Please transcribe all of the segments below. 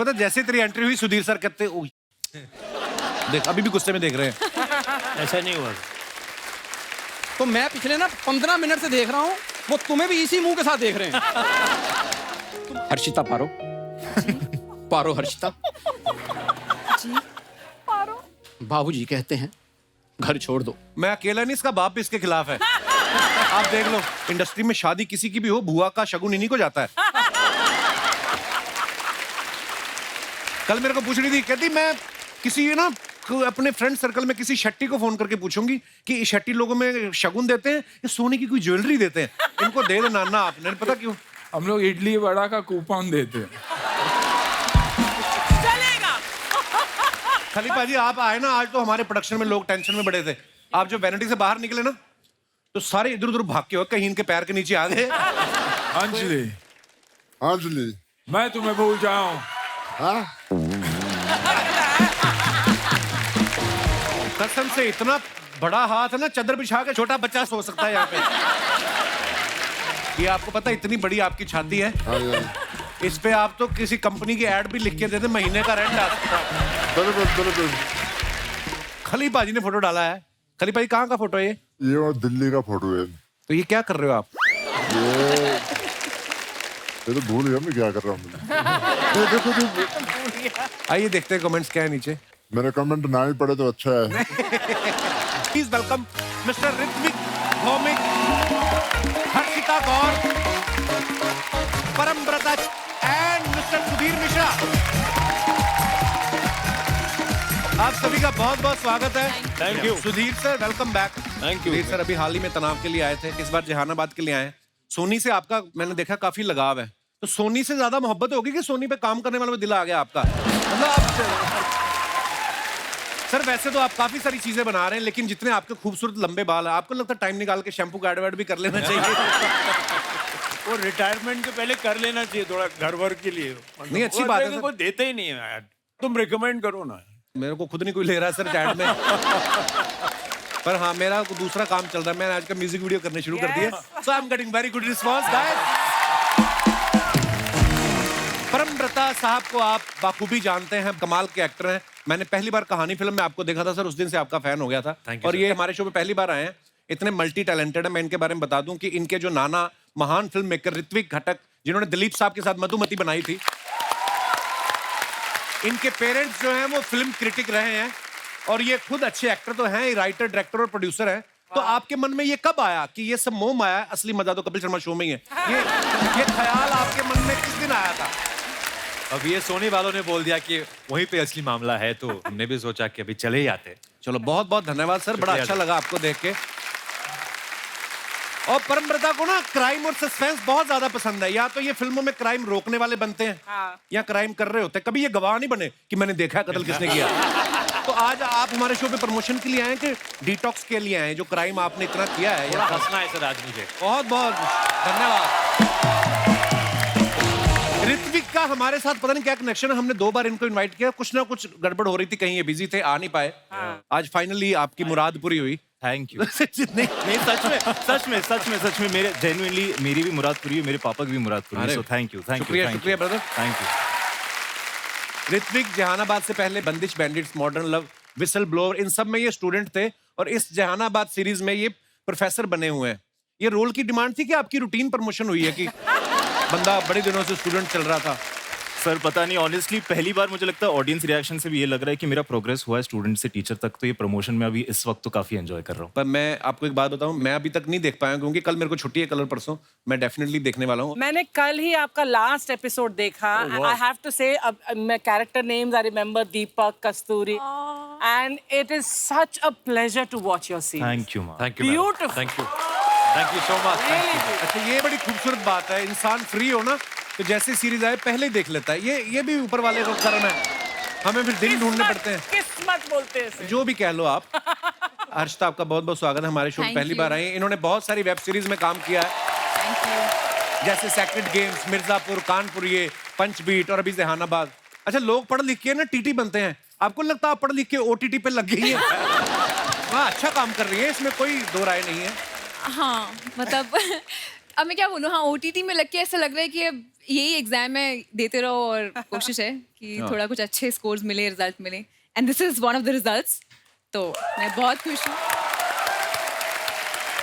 पता जैसे तेरी एंट्री हुई सुधीर सर कहते ओ देख अभी भी गुस्से में देख रहे हैं। ऐसा नहीं हुआ। तो मैं पिछले ना 15 मिनट से देख रहा हूँ, वो तुम्हें भी इसी मुंह के साथ देख रहे हैं। हर्षिता पारो। पारो हर्षिता। जी पारो। बाबूजी कहते हैं घर छोड़ दो। मैं अकेला नहीं, इसका बाप भी इसके खिलाफ है। आप देख लो, इंडस्ट्री में शादी किसी की भी हो, बुआ का शगुन इन्हीं को जाता है। कल मेरे को पूछ रही थी, कहती मैं किसी ना अपने फ्रेंड सर्कल में किसी शट्टी को फोन करके पूछूंगी कि इस शट्टी लोगों में शगुन देते हैं या सोने की कोई ज्वेलरी देते हैं, इनको दे दो नाना आपने। पता क्यों? हम लोग इडली वड़ा का कूपन देते हैं। चलेगा। खलीफा जी आप आए ना, आज तो हमारे प्रोडक्शन में लोग टेंशन में बड़े थे। आप जो वैनिटी से बाहर निकले ना, तो सारे इधर उधर भाग के हो, कहीं इनके पैर के नीचे आ गए। अंजलि, अंजलि, मैं तुम्हें भूल जाऊं। हाँ? कसम से इतना बड़ा हाथ है ना, चादर बिछा के छोटा बच्चा सो सकता है यहाँ पे। ये आपको पता है, इतनी बड़ी आपकी छाती है, हाँ यार। इस पे आप तो किसी कंपनी की एड भी लिख के देते, महीने का रेंट आ सकता है। बिल्कुल। खलीफा जी ने फोटो डाला है। खलीफा जी कहाँ का फोटो है ये? ये वो दिल्ली का फोटो है। तो ये क्या कर रहे हो आप? ये तो भूल गया मैं क्या कर रहा हूँ। ये देखो आइए देखते हैं कमेंट्स क्या है नीचे। मेरे कमेंट ना ही पड़े तो अच्छा है। Please welcome mister Ritwik Bhaumik, Harshita Gaur, Paramvrata and mister Sudhir Mishra. आप सभी का बहुत बहुत स्वागत है। Thank you. Sudhir sir welcome back. Thank you. Sudhir sir अभी हाल ही में तनाव के लिए आए थे, इस बार जहानाबाद के लिए आए हैं। सोनी से आपका मैंने देखा काफी लगाव है, तो सोनी से ज्यादा मोहब्बत होगी कि सोनी पे काम करने वालों में दिल आ गया आपका? मतलब आप सर वैसे तो आप काफी सारी चीजें बना रहे हैं, लेकिन जितने आपके खूबसूरत लंबे बाल है, आपको लगता है टाइम निकाल के शैम्पू का एडवर्ट भी कर लेना चाहिए। वो रिटायरमेंट के पहले कर लेना चाहिए थोड़ा घर वर के लिए। नहीं, अच्छी बात है सर। कोई देते ही नहीं है यार, तुम रिकमेंड करो ना। मेरे को खुद नहीं कोई ले रहा है सर चैट में। पर हाँ, मेरा दूसरा काम चल रहा है, मैंने आज का म्यूजिक वीडियो करने शुरू कर दिया। So I am getting very good response guys. Paramvrata साहब को आप बाखूबी जानते हैं, कमाल के एक्टर हैं। मैंने पहली बार कहानी फिल्म में आपको देखा था सर, उस दिन से आपका फैन हो गया था। और ये हमारे शो पे पहली बार आए हैं, इतने मल्टी टैलेंटेड है। मैं इनके बारे में बता दूं कि इनके जो नाना महान फिल्म मेकर ऋत्विक घटक, जिन्होंने दिलीप साहब के साथ मधुमती बनाई थी, इनके पेरेंट्स जो हैं वो फिल्म क्रिटिक रहे हैं, और ये खुद अच्छे एक्टर तो हैं, राइटर, डायरेक्टर और प्रोड्यूसर हैं। तो आपके मन में ये कब आया कि ये सब मोह माया, असली मजा तो कपिल शर्मा शो में ही है? ये ख्याल आपके मन में किस दिन आया था? अब ये सोनी वालों ने बोल दिया कि वहीं पे असली मामला है, तो हमने भी सोचा कि अभी चले ही आते। चलो बहुत बहुत धन्यवाद सर, बड़ा अच्छा लगा आपको देख के। और परमव्रता को ना क्राइम और सस्पेंस बहुत ज्यादा पसंद है। या तो ये फिल्मों में क्राइम रोकने वाले बनते हैं, हाँ। या क्राइम कर रहे होते हैं। कभी ये गवाह नहीं बने कि मैंने देखा कत्ल किसने किया। तो आज आप हमारे शो पे प्रमोशन के लिए आए कि डिटॉक्स के लिए आए, जो क्राइम आपने इतना किया है? थोड़ा हंसना है सर आज मुझे। बहुत बहुत धन्यवाद। ऋत्विक का हमारे साथ पता नहीं क्या कनेक्शन है, हमने 2 बार इनको इनवाइट किया, कुछ ना कुछ गड़बड़ हो रही थी, कहीं ये बिजी थे, आ नहीं पाए। आज फाइनली आपकी मुराद पूरी हुई। Thank you. जितने नहीं सच में मेरे जेन्युइनली मेरी भी मुराद पूरी है, मेरे पापा की भी मुराद पूरी है। सो थैंक यू शुक्रिया brother, thank you. Ritwik Jehanabad से पहले Bandish Bandits, Modern Love, Whistle Blower, इन सब में ये स्टूडेंट थे, और इस जहानाबाद सीरीज में ये प्रोफेसर बने हुए हैं। ये रोल की डिमांड थी कि आपकी रूटीन प्रमोशन हुई है कि बंदा बड़े दिनों से स्टूडेंट चल रहा था? सर पता नहीं, ऑनेस्टली पहली बार मुझे लगता है ऑडियंस रिएक्शन से भी ये लग रहा है कि मेरा प्रोग्रेस हुआ है स्टूडेंट से टीचर तक, तो ये प्रमोशन में अभी इस वक्त तो काफी एंजॉय कर रहा हूँ। पर मैं आपको एक बात बताऊं, मैं अभी तक नहीं देख पाया क्योंकि कल मेरे को छुट्टी है, कल और परसों। मैं डेफिनेटली देखने वाला हूँ। मैंने कल ही आपका लास्ट एपिसोड देखा। आई हैव टू से, मैं character names I remember, Deepak, Kasturi, and it is such a pleasure to watch your series. Thank you ma'am. Thank you Beautiful. Thank you so much. अच्छा, ये बड़ी खूबसूरत बात है, इंसान फ्री हो ना तो जैसे सीरीज आए पहले ही देख लेता है। ये भी ऊपर वाले का करम है, हमें फिर दिन ढूंढने पड़ते हैं। किस्मत बोलते हैं इसे। जो भी कह लो आप। हर्षिता आपका बहुत बहुत स्वागत है हमारे शो में, पहली बार आई हैं। इन्होंने बहुत सारी वेब सीरीज में काम किया है, जैसे सेक्रेड गेम्स, मिर्जापुर, कानपुर, ये पंचबीट, और अभी जहानाबाद। अच्छा, लोग पढ़ लिख के ना टीटी बनते हैं, आपको लगता है आप पढ़ लिख के ओटीटी पे लग गई है? हाँ, अच्छा काम कर रही है, इसमें कोई दो राय नहीं है। हाँ मतलब अब मैं क्या बोलूँ, हाँ ओटीटी में लग के ऐसा लग रहा है कि अब यही एग्जाम में देते रहो और कोशिश है कि थोड़ा कुछ अच्छे स्कोर्स मिले, रिजल्ट मिले, and this is one of the results. तो मैं बहुत खुश हूँ।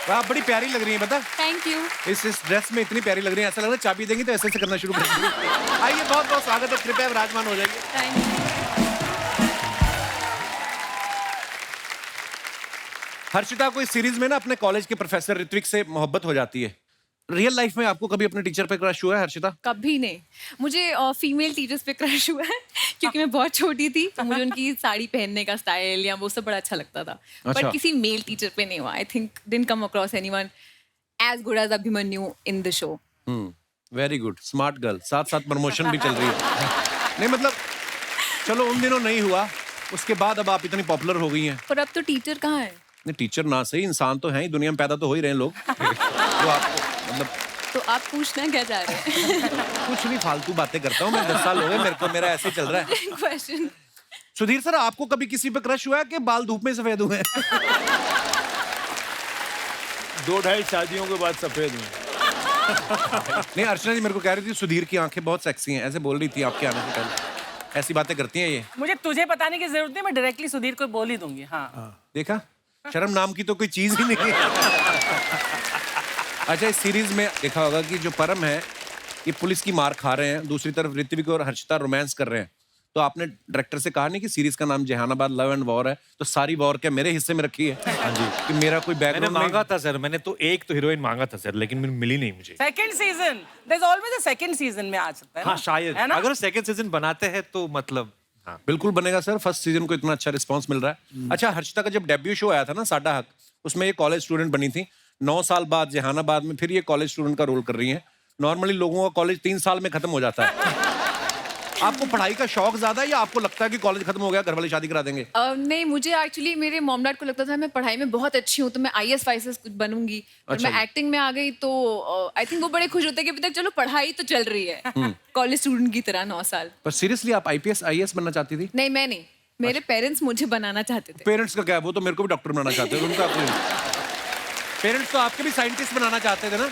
आप बड़ी प्यारी लग रही हैं, पता। Thank you. इस ड्रेस में इतनी प्यारी लग रही है, ऐसा लग रहा है चाबी देंगी तो ऐसे ऐसे करना शुरू कर देंगी। आइए, बहुत बहुत स्वागत है, कृपया विराजमान हो जाइए। Thank you. हर्षिता को इस सीरीज में ना अपने कॉलेज के प्रोफेसर ऋत्विक से मोहब्बत हो जाती है। रियल लाइफ में आपको कभी अपने टीचर पे क्रश हुआ है हर्षिता? कभी नहीं। मुझे फीमेल टीचर्स पे क्रश हुआ है क्योंकि मैं बहुत छोटी थी, तो मुझे उनकी साड़ी पहनने का स्टाइल या वो सब बड़ा अच्छा लगता था। अच्छा। पर किसी मेल टीचर पे नहीं हुआ। I think didn't come across anyone as good as Abhimanyu in the show. Very good, smart girl. साथ साथ प्रमोशन भी चल रही है। नहीं मतलब, चलो उन दिनों नहीं हुआ, उसके बाद अब आप इतनी पॉपुलर हो गई हैं। पर अब तो टीचर कहाँ है? नहीं, टीचर ना सही, इंसान तो हैं ही, दुनिया में पैदा तो हो ही रहे हैं लोग। तो आपको मतलब तो आप पूछना क्या चाह रहे हैं? कुछ नहीं, फालतू बातें करता हूँ मैं। 10 साल हो गए मेरे को, मेरा ऐसे ही चल रहा है। क्वेश्चन। सुधीर सर, आपको कभी किसी पे क्रश हुआ है कि बाल धूप में सफेद हुए? 2-2.5 शादियों के बाद सफेद हुए। नहीं, अर्चना जी मेरे को कह रही थी सुधीर की आंखें बहुत सेक्सी हैं, ऐसे बोल रही थी आपके आने से पहले। ऐसी बातें करती हैं ये। मुझे तुझे बताने की जरूरत नहीं, मैं डायरेक्टली सुधीर को बोल ही दूंगी। हाँ। देखा, शर्म नाम की तो कोई चीज ही नहीं है। अच्छा, इस सीरीज में देखा होगा कि जो परम है ये पुलिस की मार खा रहे हैं, दूसरी तरफ ऋत्विक और हर्षिता रोमांस कर रहे हैं। तो आपने डायरेक्टर से कहा नहीं कि सीरीज का नाम जहानाबाद लव एंड वॉर है, तो सारी वॉर क्या मेरे हिस्से में रखी है? हाँ जी, कि मेरा कोई मैंने बैकग्राउंड मांगा था सर, मैंने तो एक तो हीरोइन मांगा था सर, लेकिन मिली नहीं मुझे। Second season, there is always a second season में आ सकता है ना? हाँ शायद, है ना? अगर सेकंड सीजन बनाते हैं तो मतलब हाँ। बिल्कुल बनेगा सर। फर्स्ट सीजन को इतना अच्छा रिस्पांस मिल रहा है। अच्छा, हर्षिता का जब डेब्यू शो आया था ना, साडा हक, उसमें ये कॉलेज स्टूडेंट बनी थी। 9 साल बाद जहानाबाद में फिर ये कॉलेज स्टूडेंट का रोल कर रही हैं। नॉर्मली लोगों का कॉलेज 3 साल में खत्म हो जाता है। आपको पढ़ाई का शौक ज्यादा है या आपको लगता है कि कॉलेज खत्म हो गया, घर वाले शादी करा देंगे? नहीं, मुझे एक्चुअली मेरे मॉम डैड को लगता था मैं पढ़ाई में बहुत अच्छी हूँ तो मैं IAS वाईएएस कुछ बनूंगी। और अच्छा मैं एक्टिंग में आ गई तो आई थिंक वो बड़े खुश होते हैं कि अभी तक चलो पढ़ाई तो चल रही है कॉलेज स्टूडेंट की तरह 9 साल। पर सीरियसली आप IPS IAS बनना चाहती थी? नहीं, मैं नहीं, मेरे पेरेंट्स मुझे बनाना चाहते थे। पेरेंट्स का क्या है, वो तो मेरे को भी डॉक्टर बनाना चाहते थे। उनका पेरेंट्स तो आपके भी साइंटिस्ट बनाना चाहते थे ना।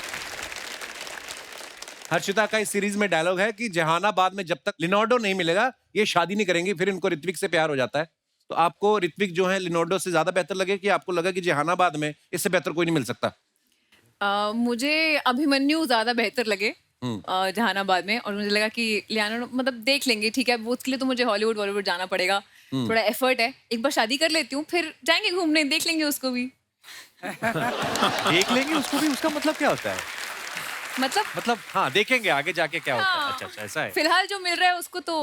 हर्षिता का इस सीरीज में डायलॉग है कि जहानाबाद में जब तक लिनोर्डो नहीं मिलेगा ये शादी नहीं करेंगी। फिर इनको ऋत्विक से प्यार हो जाता है। तो आपको ऋत्विक जो है लिनोर्डो से ज्यादा बेहतर लगे कि आपको लगा कि जहानाबाद में इससे बेहतर कोई नहीं मिल सकता? मुझे अभिमन्यु ज्यादा बेहतर लगे जहानाबाद में, और मुझे लगा कि लियानो मतलब देख लेंगे, ठीक है, वो उसके लिए तो मुझे हॉलीवुड बॉलीवुड जाना पड़ेगा, थोड़ा एफर्ट है। एक बार शादी कर लेती हूँ, फिर जाएंगे घूमने, देख लेंगे उसको भी। देख लेंगे उसको भी, उसका मतलब क्या होता है? मतलब हाँ, देखेंगे आगे जाके क्या होता है। अच्छा, ऐसा है। फिलहाल जो मिल रहा है उसको तो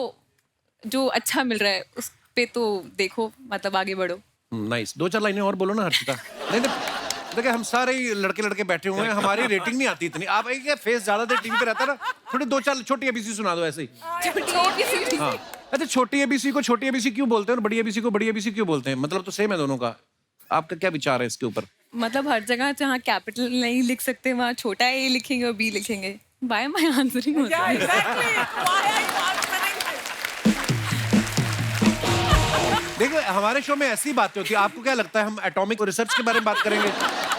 जो अच्छा मिल रहा है उस पे तो देखो, मतलब आगे बढ़ो। नाइस। 2-4 लाइनें और बोलो ना हर्षिता। नहीं देखिए, हम सारे ही लड़के बैठे हुए हैं, हमारी रेटिंग नहीं आती इतनी। आप एक फेस ज्यादा देर टीवी पे रहता है ना, थोड़ी 2-4 छोटी ABC सुना दो ऐसे ही। हाँ, अच्छा, छोटी ABC को छोटी ABC क्यों बोलते हैं और बड़ी ABC को बड़ी ABC क्यों बोलते हैं? मतलब तो सेम है दोनों का। आपका क्या विचार है इसके ऊपर? मतलब हर जगह जहाँ कैपिटल नहीं लिख सकते वहाँ छोटा A लिखेंगे और B लिखेंगे। Why am I answering? Yeah, exactly. Why are you answering this? देखो, हमारे शो में ऐसी बातें होती है। आपको क्या लगता है हम एटॉमिक रिसर्च के बारे में बात करेंगे?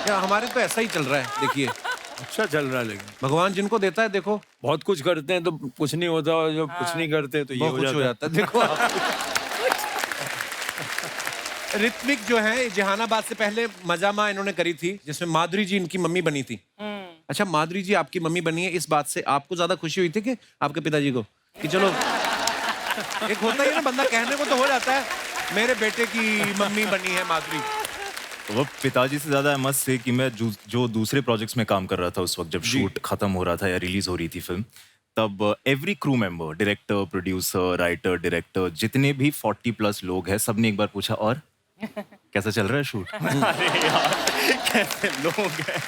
या हमारे तो ऐसा ही चल रहा है। देखिए, अच्छा चल रहा है, लेकिन भगवान जिनको देता है, देखो बहुत कुछ करते हैं तो कुछ नहीं होता, और जब कुछ नहीं करते तो ये बहुत कुछ हो जाता है। देखो ऋत्विक जो है जहानाबाद से पहले मजामा इन्होंने करी थी, जिसमें माधुरी जी इनकी मम्मी बनी थी। अच्छा, माधुरी जी आपकी मम्मी बनी है, इस बात से आपको ज्यादा खुशी हुई थी कि आपके पिताजी को? कि चलो, एक होता है ना, बंदा कहने को तो हो जाता है मेरे बेटे की मम्मी बनी है माधुरी। वो पिताजी से ज्यादा मस्त से कि मैं जो दूसरे प्रोजेक्ट्स में काम कर रहा था उस वक्त, जब शूट खत्म हो रहा था या रिलीज हो रही थी फिल्म, तब every crew member, director, producer, writer, director, जितने भी 40+ लोग हैं, सबने एक बार पूछा, और कैसा चल रहा है शूट? अरे यार, कैसे लोग हैं।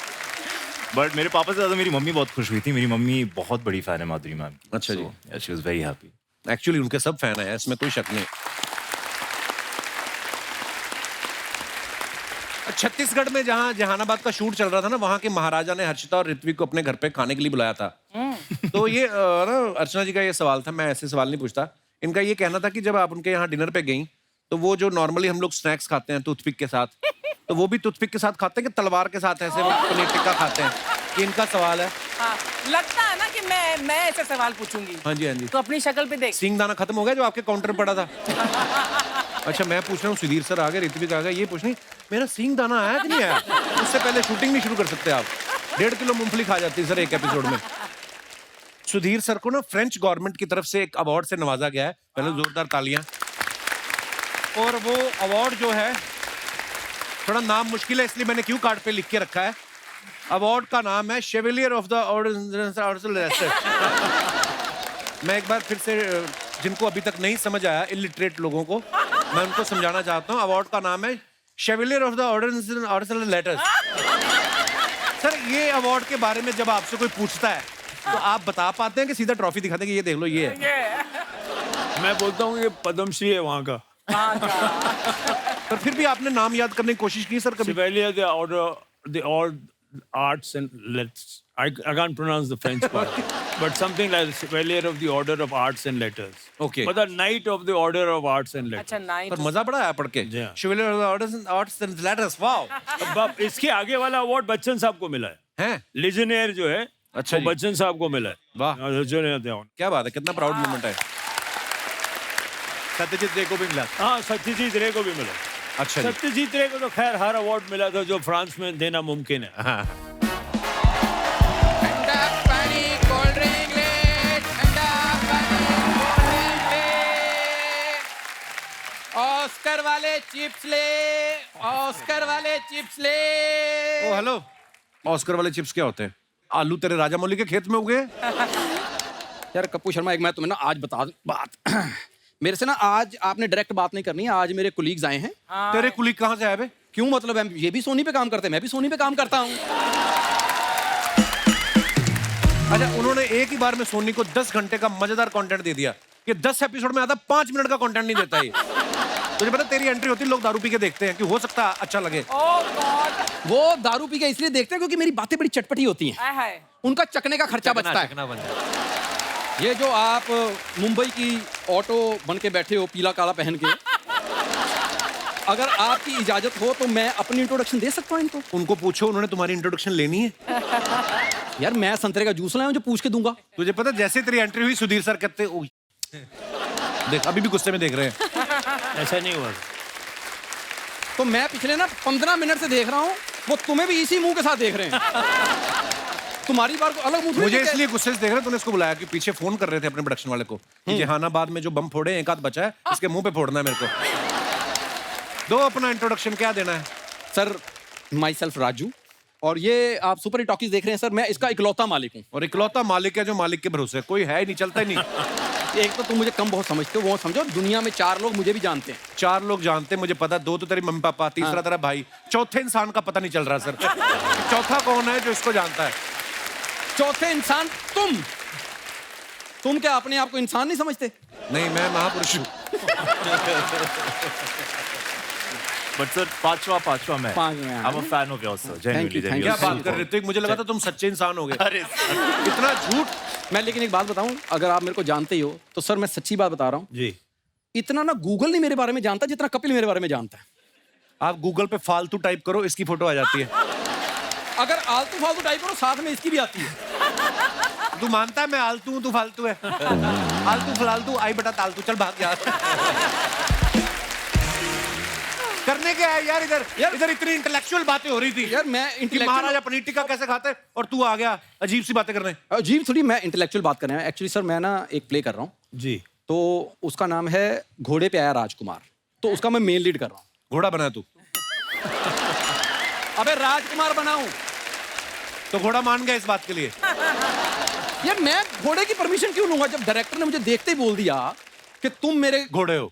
बट मेरे पापा से ज्यादा मेरी मम्मी बहुत खुश हुई थी। मेरी मम्मी बहुत बड़ी फैन है माधुरी मैम की। अच्छा जी। She was very happy. Actually उनके सब फैन है, इसमें कोई शक नहीं। छत्तीसगढ़ में जहां जहानाबाद का शूट चल रहा था ना, वहां के महाराजा ने हर्षिता और ऋत्विक को अपने घर पे खाने के लिए बुलाया था। तो ये ना अर्चना जी का ये सवाल था, मैं ऐसे सवाल नहीं पूछता। इनका ये कहना था कि जब आप उनके यहाँ डिनर पे गई तो वो जो नॉर्मली हम लोग स्नैक्स खाते हैं टूथपिक के साथ, तो वो भी टूथपिक के साथ खाते हैं कि तलवार के साथ ऐसे पनीर टिक्का खाते हैं? ये इनका सवाल है। लगता है ना कि मैं ऐसे सवाल पूछूंगी। हाँ जी, हाँ जी। तो अपनी शक्ल पे देख। सिंग दाना खत्म हो गया जो आपके काउंटर पे पड़ा था? अच्छा, मैं पूछ रहा हूँ, सुधीर सर आ गए, ऋत्विक आ गए, ये पूछ रही मेरा सिंग दाना आया कि नहीं आया? उससे पहले शूटिंग नहीं शुरू कर सकते आप। 1.5 किलो मूंगफली खा जाती है सर एक एपिसोड में। सुधीर सर को ना फ्रेंच गवर्नमेंट की तरफ से एक अवार्ड से नवाजा गया है। पहले जोरदार तालियां। और वो अवार्ड जो है, थोड़ा नाम मुश्किल है इसलिए मैंने क्यू कार्ड पे लिख के रखा है। अवार्ड का नाम है शेवलियर ऑफ द ऑर्डर। मैं एक बार फिर से जिनको अभी तक नहीं समझ आया, इलिटरेट लोगों को, मैं उनको समझाना चाहता हूँ। अवार्ड का नाम है chevalier of the order letters. Sir, ये अवार्ड के बारे में जब आपसे कोई पूछता है तो आप बता पाते हैं कि सीधा ट्रॉफी दिखाते हैं कि ये देख लो ये है? मैं बोलता हूँ ये पद्मश्री है वहाँ का। पर फिर भी आपने नाम याद करने की कोशिश की सर कभी? Chevalier the arts and letters. I can't pronounce the French part, but something like Chevalier of the Order of Arts and Letters. Okay. मतलब Knight of the Order of Arts and Letters. अच्छा, knight. पर मजा बड़ा आया पढ़ के। जी हाँ। Chevalier of the order Arts and Letters, wow. अब इसके आगे वाला अवार्ड बच्चन साहब को मिला है। हैं? लिजनेयर जो है, अच्छा वो जी। बच्चन साहब को मिला है। वाह। Legionnaire थे उन्हें। क्या बात है, कितना प्राउड मोमेंट है। सत्यजीत रे को भी मिला। हाँ, सत्यजीत रे को भी मिला। अच्छा जी। सत्यजीत रे को तो खैर हर अवार्ड मिला था जो फ्रांस में देना मुमकिन है। हाँ। ठंडा पानी कोल्ड ड्रिंक ले, ठंडा पानी कोल्ड ड्रिंक ले, ऑस्कर वाले चिप्स ले, ऑस्कर वाले चिप्स ले। ओ हेलो, ऑस्कर वाले चिप्स क्या होते हैं? आलू तेरे राजामौली के खेत में उगे? यार कप्पू शर्मा, एक मैं तुम्हें ना आज बता दूं बात। मेरे से ना आज आपने डायरेक्ट बात नहीं करनी है। आज मेरे कुलीग्स आए हैं। तेरे कुलीग कहाँ से आए बे? क्यों मतलब है, ये भी सोनी पे काम करते हैं, मैं भी सोनी पे काम करता हूँ। अच्छा, उन्होंने एक ही बार में सोनी को 10 घंटे का मजेदार कंटेंट दे दिया। ये 10 एपिसोड में आता 5 मिनट का कंटेंट नहीं देता ये। तुझे पता तेरी एंट्री होती है, लोग दारू पी के देखते हैं कि हो सकता है अच्छा लगे। वो दारू पी के इसलिए देखते हैं क्योंकि मेरी बातें बड़ी चटपटी होती हैं। उनका चखने का खर्चा बचता है। चकना बन जाए। ये जो आप मुंबई की ऑटो बन के बैठे हो पीला काला पहन के, अगर आपकी इजाजत हो तो मैं अपनी इंट्रोडक्शन दे सकता हूँ इनको। उनको पूछो, उन्होंने तुम्हारी इंट्रोडक्शन लेनी है। यार मैं संतरे का जूस लाया हूँ जो पूछ के दूंगा। तुझे पता जैसे तेरी एंट्री हुई, सुधीर सर कहते "ओह, देख अभी भी गुस्से में देख रहे हैं। ऐसा नहीं हुआ। तो मैं पिछले ना 15 मिनट से देख रहा हूँ, वो तुम्हें भी इसी मुंह के साथ देख रहे हैं। तुम्हारी बार को अलग मुंह। मुझे इसलिए गुस्से से देख रहे, तूने इसको बुलाया कि पीछे फोन कर रहे थे अपने प्रोडक्शन वाले को कि जहानाबाद में जो बम फोड़े एक आध बचा है, इसके मुंह पे फोड़ना है मेरे को। दो अपना इंट्रोडक्शन, क्या देना है? सर, माई सेल्फ राजू, और ये आप सुपर हिट टॉकीज देख रहे हैं सर। मैं इसका इकलौता मालिक हूँ। और इकलौता मालिक है जो मालिक के भरोसे, कोई है ही नहीं, चलता ही नहीं। एक तो तुम मुझे कम बहुत समझते हो, वो समझो दुनिया में 4 लोग मुझे भी जानते हैं। 4 लोग जानते हैं, मुझे पता। 2 तो तेरी मम्मी पापा, तीसरा तेरा भाई, चौथे इंसान का पता नहीं चल रहा सर। चौथा कौन है जो इसको जानता है? चौथे इंसान तुम क्या अपने आप को इंसान नहीं समझते? नहीं, मैं महापुरुष हूँ। बट सर पांचवा मैं। पांचवा, I'm a fan of yours, sir. Genuinely, thank you. क्या genuinely. बात कर रहे थे? मुझे लगा था तुम सच्चे इंसान हो गए। अरे sir. इतना झूठ। मैं लेकिन एक बात बताऊं, अगर आप मेरे को जानते ही हो तो सर मैं सच्ची बात बता रहा हूं, जी। इतना ना गूगल नहीं मेरे बारे में जानता जितना कपिल मेरे बारे में जानता है। आप गूगल पे फालतू टाइप करो, इसकी फोटो आ जाती है। अगर आलतू फालतू टाइप करो साथ में इसकी भी आती है। तू मानता है मैं आलतू हूँ, तू फालतू है। आलतू फलालतू आई बटा तालतू, चल भाग जा। करने क्या है यार इधर? इधर इतनी इंटेलेक्चुअल बातें हो रही थी यार मैं कि इंटेलेक्चुअल, महाराजा पनीर टिक्का कैसे खाते हैं, और तू आ गया अजीब सी बातें करने। अजीब थोड़ी, मैं इंटेलेक्चुअल बात कर रहा हूं। एक्चुअली सर मैं ना एक प्ले कर रहा हूँ, जी। तो उसका नाम है घोड़े पे आया राजकुमार, तो उसका मैं मेन लीड कर रहा हूँ। घोड़ा बना तू? अबे राजकुमार बनाऊं तो घोड़ा मान गया इस बात के लिए? यार मैं घोड़े की परमिशन क्यों लूंगा जब डायरेक्टर ने मुझे देखते ही बोल दिया कि तुम मेरे घोड़े हो।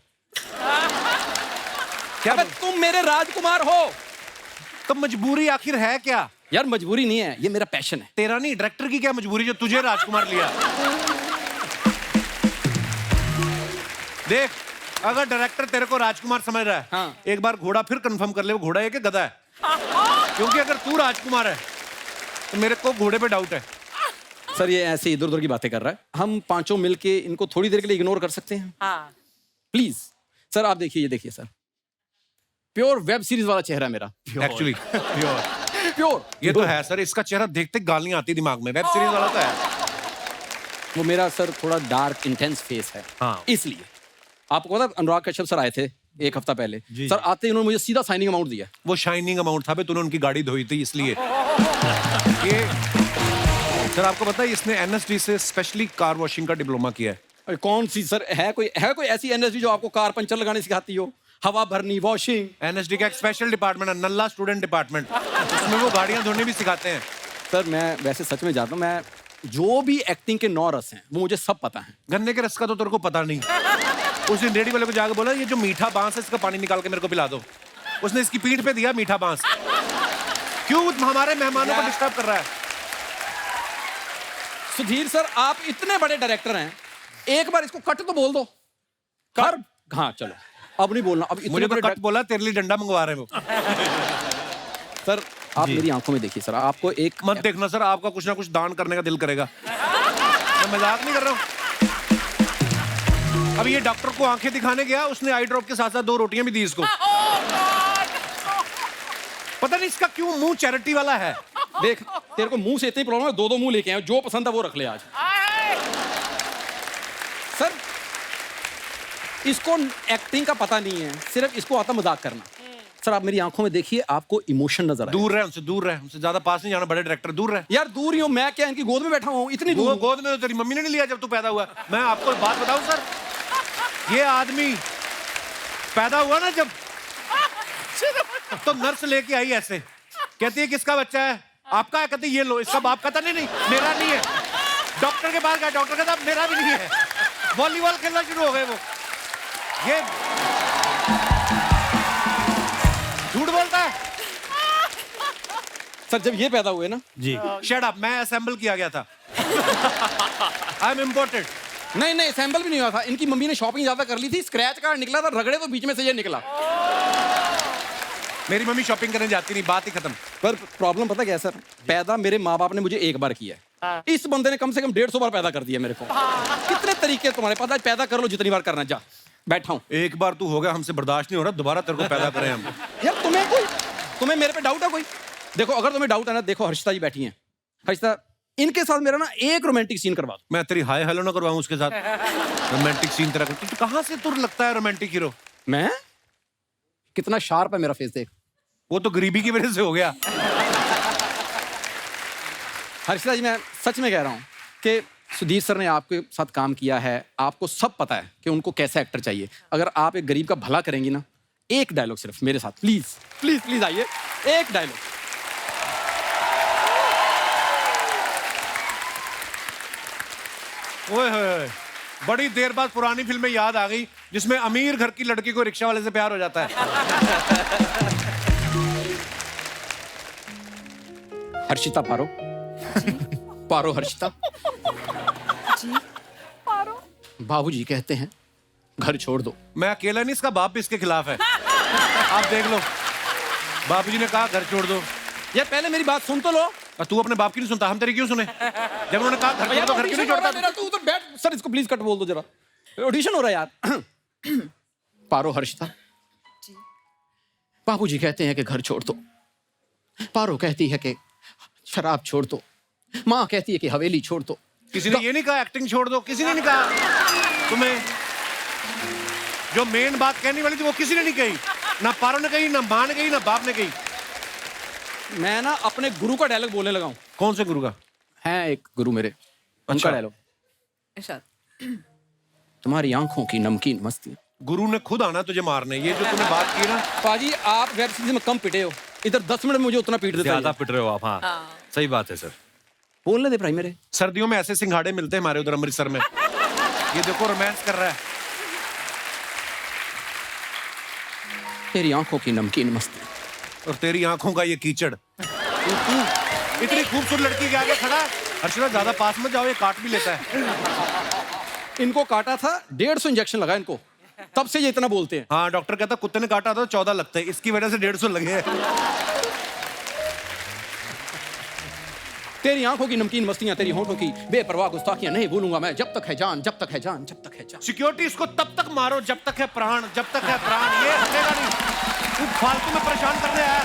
क्या तुम मेरे राजकुमार हो। तो मजबूरी आखिर है क्या? यार मजबूरी नहीं है, ये मेरा पैशन है। तेरा नहीं, डायरेक्टर की क्या मजबूरी जो तुझे राजकुमार लिया? देख, अगर डायरेक्टर तेरे को राजकुमार समझ रहा है, हाँ। एक बार घोड़ा फिर कंफर्म कर ले, वो घोड़ा है कि गधा है? क्योंकि अगर तू राजकुमार है तो मेरे को घोड़े पे डाउट है। सर ये ऐसे इधर उधर की बातें कर रहा है, हम पांचों मिलके इनको थोड़ी देर के लिए इग्नोर कर सकते हैं हाँ। प्लीज। सर आप देखिए, ये देखिए सर, प्योर वेब सीरीज वाला चेहरा है मेरा। Actually pure. ये तो है सर, इसका चेहरा देखते गालियां आती दिमाग में। वेब सीरीज वाला तो है। वो मेरा सर थोड़ा डार्क इंटेंस फेस है, हाँ। इसलिए। आपको पता अनुराग कश्यप सर आए थे एक हफ्ता पहले, सर आते ही उन्होंने मुझे सीधा साइनिंग अमाउंट दिया। वो शाइनिंग अमाउंट था, तूने उनकी गाड़ी धोई थी इसलिए। ये सर आपको पता है इसने एनएसडी से स्पेशली कार वॉशिंग का डिप्लोमा किया है। अरे कौन सी सर है कोई ऐसी एनएसडी जो आपको कार पंचर लगाने सिखाती हो, हवा भरनी, वॉशिंग? एनएसडी का एक स्पेशल डिपार्टमेंट है, नल्ला स्टूडेंट डिपार्टमेंट, उसमें वो गाड़ियां धोने भी सिखाते हैं। सर मैं वैसे सच में जानता हूँ, मैं जो भी एक्टिंग के 9 रस हैं वो मुझे सब पता है। गन्ने के रस का तो तेरे को पता नहीं। उस दिन रेडी वाले को जाकर बोला ये जो मीठा बांस है इसका पानी निकाल के मेरे को पिला दो। उसने इसकी पीठ पे दिया मीठा बांस। क्यों हमारे मेहमानों को डिस्टर्ब कर रहा है? सुधीर सर आप इतने बड़े डायरेक्टर हैं, एक बार इसको कट तो बोल दो। कर हाँ चलो अब नहीं बोलना। अब इतने मुझे तो बड़े कट बोला, तेरे लिए डंडा मंगवा रहे हैं वो। सर आप मेरी आंखों में देखिए सर, आपको एक मत देखना सर, आपका कुछ ना कुछ दान करने का दिल करेगा। मैं मजाक नहीं कर रहा हूँ। अब ये डॉक्टर को आंखें दिखाने गया, उसने आई ड्रॉप के साथ साथ 2 रोटियां भी दी इसको। पता नहीं इसका क्यों मुंह चैरिटी वाला है। देख तेरे को मुंह से इतनी प्रॉब्लम है, 2 मुंह लेके आए, जो पसंद है वो रख ले आज। सर इसको एक्टिंग का पता नहीं है, सिर्फ इसको आता मजाक करना। सर आप मेरी आंखों में देखिए, आपको इमोशन नजर आए। दूर रहे उनसे, दूर रहे उनसे, ज्यादा पास नहीं जाना। बड़े डायरेक्टर दूर रहे। यार दूर ही हूं मैं, क्या इनकी गोद में बैठा हूं? इतनी दूर। गोद में तो तेरी मम्मी ने नहीं लिया जब तू पैदा हुआ। मैं आपको बात बताऊं सर, ये आदमी पैदा हुआ ना जब, तो नर्स लेके आई ऐसे, कहती है किसका बच्चा है? आपका है। कहती ये लो। इसका बाप कहता नहीं नहीं मेरा नहीं है। डॉक्टर के पास गया, डॉक्टर कहता मेरा भी नहीं है। वॉलीबॉल खेलना शुरू हो गए वो। ये झूठ बोलता है। सर जब ये पैदा हुए ना जी, शट अप, मैं असेंबल किया गया था। I am imported. नहीं असेंबल भी नहीं हुआ था। इनकी मम्मी ने शॉपिंग ज्यादा कर ली थी, स्क्रैच कार्ड निकला था, रगड़े तो बीच में से ये निकला। मेरी मम्मी शॉपिंग करने जाती नहीं, बात ही खत्म। पर प्रॉब्लम पता क्या है सर, पैदा मेरे माँ बाप ने मुझे एक बार किया है, इस बंदे ने कम से कम 150 बार पैदा कर दिया मेरे को। कितने तरीके तुम्हारे पास, आज पैदा कर लो जितनी बार करना। जा बैठा हूँ। एक बार तू हो गया, हमसे बर्दाश्त नहीं हो रहा, दोबारा तेरे को पैदा करें हम। यार तुम्हें मेरे पे डाउट है कोई? देखो अगर तुम्हें डाउट है ना, देखो हर्षिता जी बैठी हैं। हर्षिता इनके साथ मेरा ना एक रोमांटिक सीन करवा दो। मैं तेरी हाय हेलो ना करवाऊं उसके साथ? रोमांटिक सीन तेरा तू कहां से तुर लगता है रोमांटिक हीरो? मैं कितना शार्प है मेरा फेस, देख। वो तो गरीबी की वजह से हो गया। हर्षिता जी मैं सच में कह रहा हूँ कि सुधीर सर ने आपके साथ काम किया है, आपको सब पता है कि उनको कैसे एक्टर चाहिए। अगर आप एक गरीब का भला करेंगी ना, एक डायलॉग सिर्फ मेरे साथ, प्लीज प्लीज प्लीज आइए, एक डायलॉग। ओए होए, बड़ी देर बाद पुरानी फिल्में याद आ गई जिसमें अमीर घर की लड़की को रिक्शा वाले से प्यार हो जाता है। हर्षिता पारो। पारो हर्षिता। बाबूजी कहते हैं घर छोड़ दो। मैं अकेला नहीं, इसका बाप भी इसके खिलाफ है। आप देख लो, बापूजी ने कहा घर छोड़ दो। यार पहले मेरी बात सुन तो लो। और तू अपने बाप की नहीं सुनता, हम तेरी क्यों सुने? जब उन्होंने कहा घर छोड़ दो, घर क्यों नहीं छोड़ता? मेरा तू उधर बैठ। सर इसको प्लीज कट बोल दो जरा, ऑडिशन हो रहा है यार। पारो हर्षिता, बाबूजी कहते हैं कि घर छोड़ दो, पारो कहती है कि शराब छोड़ दो, माँ कहती है कि हवेली छोड़ दो। किसी ने ये नहीं कहा एक्टिंग छोड़ दो, किसी ने नहीं कहा। तुम्हें जो मेन बात कहने वाली थी वो किसी ने नहीं कही, ना पारो ने कही, ना माँ ने कही, ना बाप ने कही। मैं ना अपने गुरु का डायलॉग बोलने लगा हूँ। कौन से गुरु का? है एक गुरु मेरे, उनका डायलॉग। तुम्हारी आंखों की नमकीन मस्ती। गुरु ने खुद आना तुझे मारने। ये जो तूने बात की ना, पाजी आप वेब सीरीज में कम पिटे हो, इधर 10 मिनट में मुझे उतना पीट देते हो। ज्यादा पिट रहे हो आप। हाँ सही बात है सर। बोलने दे भाई मेरे। सर्दियों में ऐसे सिंघाड़े मिलते हैं हमारे उधर अमृतसर में। ये देखो रोमांस कर रहा है। तेरी आंखों की नमकीन मस्ती और तेरी आंखों का ये कीचड़। तू इतनी खूबसूरत लड़की के आगे खड़ा है। हर्षिता ज्यादा पास मत जाओ, ये काट भी लेता है। इनको काटा था, 150 इंजेक्शन लगा इनको, तब से ये इतना बोलते हैं। हाँ डॉक्टर कहता कुत्ते ने काटा था 14 लगते हैं, इसकी वजह से 150 लगे हैं। तेरी आंखों की नमकीन मस्तियां, तेरी होठों की बेपरवाह गुस्ताखियां नहीं भूलूंगा मैं, जब तक है जान, जब तक है जान, जब तक है जान। सिक्योरिटी इसको तब तक मारो जब तक है प्राण, जब तक है प्राण। ये हटेगा नहीं। तू फालतू में परेशान करने आया।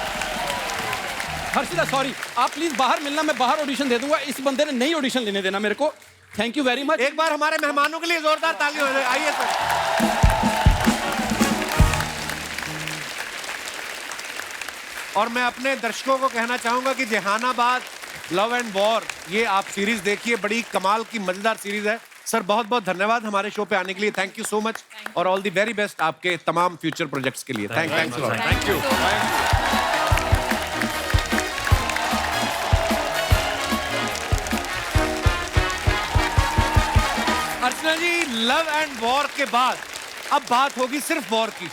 हर्षिता सॉरी, आप प्लीज बाहर मिलना, मैं बाहर ऑडिशन दे दूंगा। इस बंदे ने नहीं ऑडिशन लेने देना मेरे को। Thank you very much. एक बार हमारे मेहमानों के लिए जोरदार ताली हो जाए। आइए सर। और मैं अपने दर्शकों को कहना चाहूंगा कि जहानाबाद लव एंड वॉर, ये आप सीरीज देखिए, बड़ी कमाल की मजेदार सीरीज है। सर बहुत बहुत धन्यवाद हमारे शो पे आने के लिए। थैंक यू सो मच और ऑल द वेरी बेस्ट आपके तमाम फ्यूचर प्रोजेक्ट्स के लिए। Thank you. Thank you. Archana ji, love and war के बाद अब बात होगी सिर्फ वॉर की।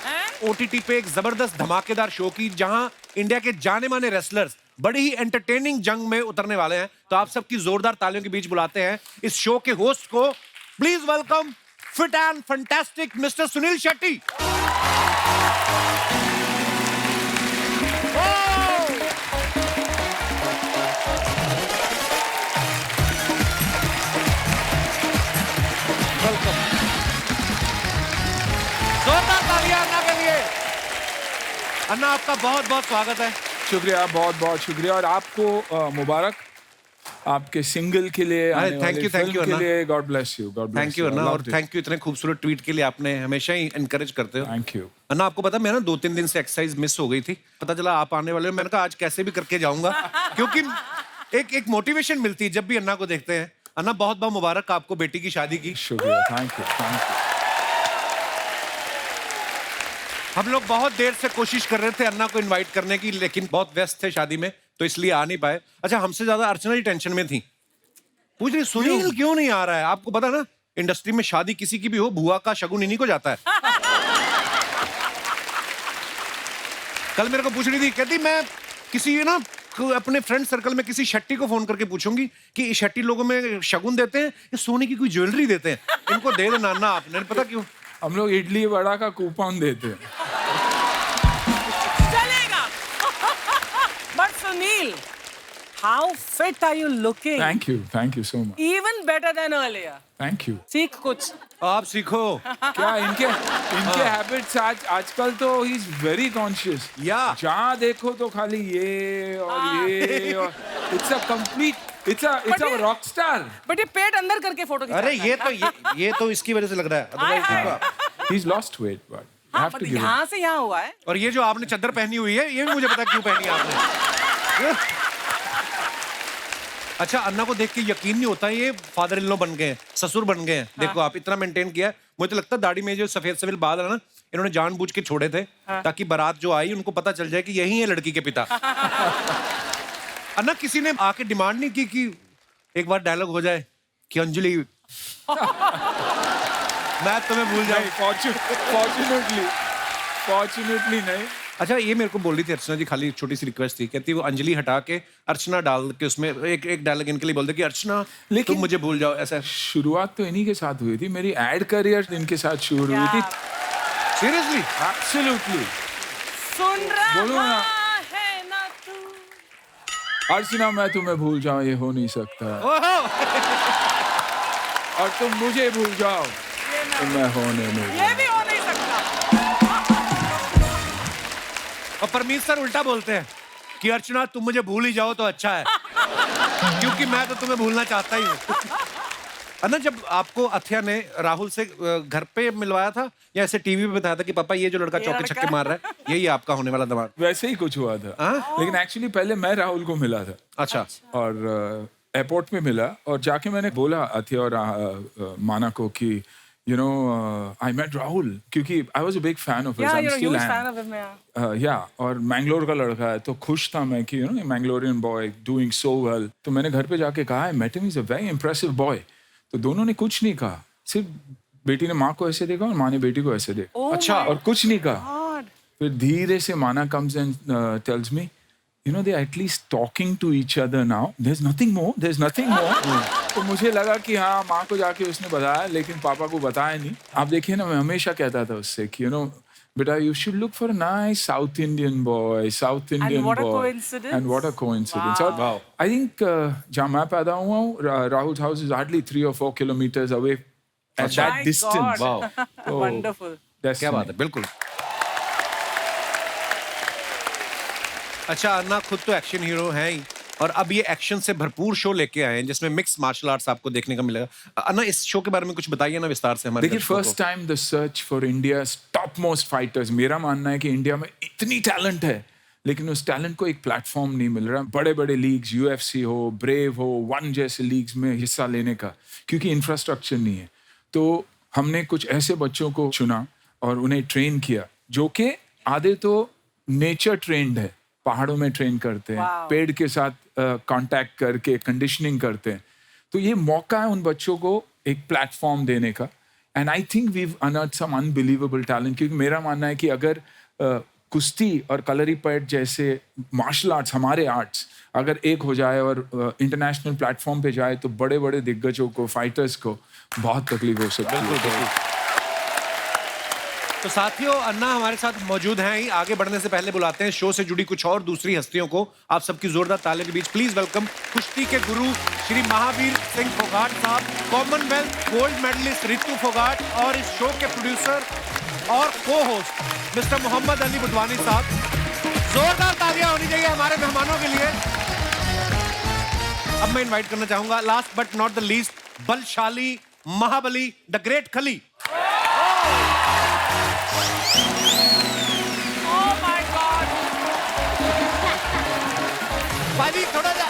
ओटीटी पे एक जबरदस्त धमाकेदार शो की, जहां इंडिया के जाने माने रेसलर्स बड़ी ही एंटरटेनिंग जंग में उतरने वाले हैं। तो आप सबकी जोरदार तालियों के बीच बुलाते हैं इस शो के होस्ट को। Please welcome fit and fantastic mister Sunil Shetty. Welcome. जोरदार तालियां अन्ना के लिए। अन्ना, आपका बहुत बहुत स्वागत है। शुक्रिया, बहुत बहुत शुक्रिया। और आपको मुबारक आपके सिंगल के लिए, आने थैंक वाली यू फिल्म के अन्ना। लिए। God bless you, God bless thank you anna, और थैंक यू इतने खूबसूरत ट्वीट के लिए। आपने हमेशा ही एनकरेज करते हो। Thank you. अन्ना, आपको पता, मैं ना 2-3 दिन से एक्सरसाइज मिस हो गई थी। पता चला आप आने वाले हो, मैंने कहा आज कैसे भी करके जाऊंगा, क्योंकि एक मोटिवेशन मिलती है जब भी अन्ना को देखते हैं। अन्ना, बहुत बहुत मुबारक आपको बेटी की शादी की। शुक्रिया, थैंक यू, थैंक यू। हम लोग बहुत देर से कोशिश कर रहे थे अन्ना को इनवाइट करने की, लेकिन बहुत व्यस्त थे शादी में, तो इसलिए आ नहीं पाए। अच्छा, हमसे ज्यादा अर्चना ही टेंशन में थी। पूछ रही सुनील क्यों नहीं आ रहा है। आपको पता ना, इंडस्ट्री में शादी किसी की भी हो, बुआ का शगुन इन्हीं को जाता है। कल मेरे को पूछ रही थी, कहती मैं किसी ना अपने फ्रेंड सर्कल में किसी शेट्टी को फोन करके पूछूंगी कि शेट्टी लोगों में शगुन देते हैं या सोने की कोई ज्वेलरी देते हैं। इनको दे देना अन्ना आपने, पता क्यों? हम लोग इडली वड़ा का कूपन देते हैं। चलेगा। But Sunil, how fit are you looking? Thank you so much. Even better than earlier. Thank you. सीख कुछ। आप सीखो। क्या इनके हैबिट्स आजकल तो ही इज वेरी कॉन्शियस। या जहाँ देखो तो खाली ये और ये और it's a complete it's a rock star. But ये पेट अंदर करके फोटो खिंचाता अरे ये तो इसकी वजह से लग रहा है, otherwise he is lost weight but हाँ, but यहाँ से यहाँ हुआ है। और ये जो आपने चादर पहनी हुई है, ये भी मुझे पता क्यों पहनी है आपने। अच्छा, अन्ना को देख के यकीन नहीं होता ये फादर इन लॉ बन गए हैं, ससुर बन गए हैं। देखो आप इतना मेंटेन किया है। मुझे तो लगता है दाढ़ी में जो सफेद सफेद बाल है ना, इन्होंने जानबूझ के छोड़े थे ताकि बारात जो आई उनको पता चल जाए कि यही है लड़की के पिता। अन्ना, किसी ने आके डिमांड नहीं की कि एक बार डायलॉग हो जाए कि अंजलि मैं तुम्हें भूल जाऊं? फॉर्चुनेटली नहीं। अच्छा, ये मेरे को बोल रही थी अर्चना जी, खाली छोटी सी रिक्वेस्ट थी, कहती वो अंजलि हटा के अर्चना डाल के उसमें एक डायलॉग इनके लिए बोल दे कि अर्चना तुम मुझे भूल जाओ, ऐसा। शुरुआत तो इन्हीं के साथ हुई थी, मेरी एड करियर इनके साथ शुरू हुई थी। सीरियसली? एब्सोल्युटली। सुन बोलो रहा ना। है ना तू। अर्चना, मैं तुम्हें भूल जाऊं ये हो नहीं सकता, और तुम मुझे भूल जाओ तो मैं होने नहीं। ये भी हो नहीं सकता। और परमीत सर उल्टा बोलते हैं कि अर्चना तुम मुझे भूल ही जाओ तो अच्छा है, क्योंकि मैं तो तुम्हें भूलना चाहता ही हूँ। अन्ना, जब आपको अथिया ने राहुल से घर पे मिलवाया था या ऐसे टीवी पे बताया था कि पापा ये जो लड़का चौके छक्के मार रहा है यही आपका होने वाला दामाद? वैसे ही कुछ हुआ था। लेकिन एक्चुअली पहले मैं राहुल को मिला था। अच्छा। और एयरपोर्ट में मिला और जाके मैंने बोला अथिया और माना को कि you know I met Rahul, क्योंकि I was a big fan of his. Yeah, I'm you're a still huge am. fan of him, yeah. Yeah, और मैंगलोर का लड़का है तो खुश था मैं कि Mangalorean boy doing so well. तो मैंने घर पे जाके कहा I met him, he's a very impressive boy। तो दोनों ने कुछ नहीं कहा, सिर्फ बेटी ने माँ को ऐसे देखा और माँ ने बेटी को ऐसे देखा। अच्छा। और कुछ नहीं कहा। फिर धीरे से माना comes and tells me, they're at least talking to each other now. There's nothing more. तो मुझे लगा कि हाँ, माँ को जाके उसने बताया, लेकिन पापा को बताया नहीं। आप देखिए ना, मैं हमेशा कहता था उससे कि बेटा, you should look for a nice South Indian boy, And what a coincidence. And what a coincidence. Wow. I think जहाँ मैं पैदा हुआ हूँ, Rahul's house is hardly 3 or 4 kilometers away at that My distance. God. So, Wonderful. destiny. क्या बात है, बिल्कुल। अच्छा, अन्ना खुद तो एक्शन हीरो हैं ही, और अब ये एक्शन से भरपूर शो लेके आए हैं जिसमें मिक्स मार्शल आर्ट्स आपको देखने का मिलेगा। अन्ना, इस शो के बारे में कुछ बताइए ना विस्तार से हमारे देखिए, दर्शकों को। First time the search for India's top most fighters. मेरा मानना है कि इंडिया में इतनी टैलेंट है, लेकिन उस टैलेंट को एक प्लेटफॉर्म नहीं मिल रहा। बड़े बड़े लीग्स, यूएफसी हो, ब्रेव हो, वन जैसे लीग्स में हिस्सा लेने का, क्योंकि इंफ्रास्ट्रक्चर नहीं है। तो हमने कुछ ऐसे बच्चों को चुना और उन्हें ट्रेन किया, जो कि आधे तो नेचर ट्रेंड है, पहाड़ों में ट्रेन करते हैं, पेड़ के साथ कांटेक्ट करके कंडीशनिंग करते हैं। तो ये मौका है उन बच्चों को एक प्लेटफॉर्म देने का। And I think we unearthed some unbelievable talent, क्योंकि मेरा मानना है कि अगर कुश्ती और कलरीपयट जैसे मार्शल आर्ट्स, हमारे आर्ट्स अगर एक हो जाए और इंटरनेशनल प्लेटफॉर्म पे जाए, तो बड़े बड़े दिग्गजों को, फाइटर्स को बहुत तकलीफ हो सकती है। तो साथियों, अन्ना हमारे साथ मौजूद हैं ही। आगे बढ़ने से पहले बुलाते हैं शो से जुड़ी कुछ और दूसरी हस्तियों को। आप सबकी जोरदार तालियों के बीच प्लीज वेलकम कुश्ती के गुरु श्री महावीर सिंह फोगाट साहब, commonwealth gold medallist Ritu Phogat, और इस शो के प्रोड्यूसर और cohost mister Mohammad Ali Budhwani साहब। जोरदार तालियां होनी चाहिए हमारे मेहमानों के लिए। अब मैं इनवाइट करना चाहूंगा last but not the least, बलशाली महाबली द ग्रेट खली। भाजी थोड़ा जा।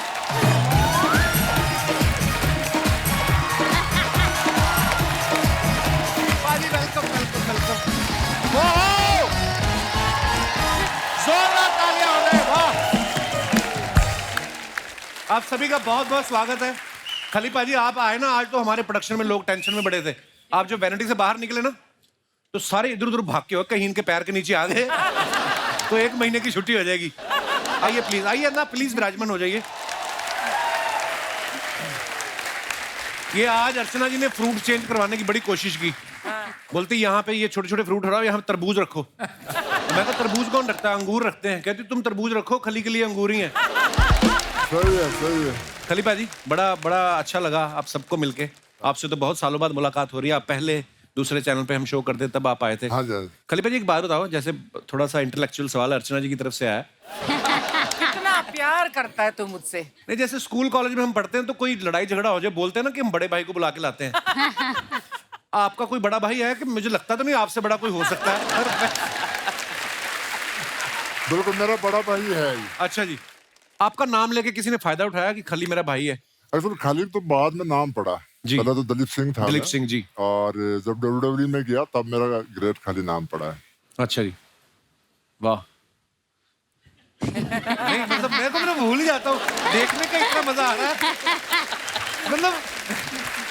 भाजी वेलकम वेलकम वेलकम। जोरदार तालियां हो रहे, वाह। आप सभी का बहुत बहुत स्वागत है। खली पाजी, आप आए ना आज, तो हमारे प्रोडक्शन में लोग टेंशन में बड़े थे। आप जो वैनिटी से बाहर निकले ना, तो सारे इधर उधर भाग के हो, कहीं इनके पैर के नीचे आ गए तो 1 महीने की छुट्टी हो जाएगी। आइए प्लीज, आइए ना प्लीज, विराजमान हो जाइए। ये आज अर्चना जी ने फ्रूट चेंज करवाने की बड़ी कोशिश की। बोलती यहाँ पे ये छोटे छोटे फ्रूट हटाओ, यहाँ तरबूज रखो। मैं तो तरबूज कौन रखता है, अंगूर रखते हैं। कहती तुम तरबूज रखो, खली के लिए अंगूर ही है। सही है, सही है। खली पाजी, बड़ा बड़ा अच्छा लगा आप सबको मिलके। आपसे तो बहुत सालों बाद मुलाकात हो रही है। आप पहले दूसरे चैनल पे हम शो करते तब आप आए थे। हाँ जी। खली पाजी, एक बात बताओ, जैसे थोड़ा सा इंटेलेक्चुअल सवाल अर्चना जी की तरफ से आया। कितना प्यार करता है तू मुझसे। नहीं, जैसे स्कूल कॉलेज में हम पढ़ते हैं तो कोई लड़ाई झगड़ा हो जाए, बोलते हैं ना कि हम बड़े भाई को बुला के लाते हैं। आपका कोई बड़ा भाई है कि? मुझे लगता तो नहीं आपसे बड़ा कोई हो सकता है। बिल्कुल, मेरा बड़ा भाई है। अच्छा जी, आपका नाम लेके किसी ने फायदा उठाया कि खली मेरा भाई है? एक्चुअली खालिद तो बाद में नाम पड़ा जी। पहले तो दलीप सिंह था। दलीप सिंह जी। और जब WWE में गया तब मेरा ग्रेट खाली नाम पड़ा है। अच्छा जी, वाह। नहीं मतलब मैं तो भूल ही जाता हूँ, देखने का इतना मजा आ रहा है। मतलब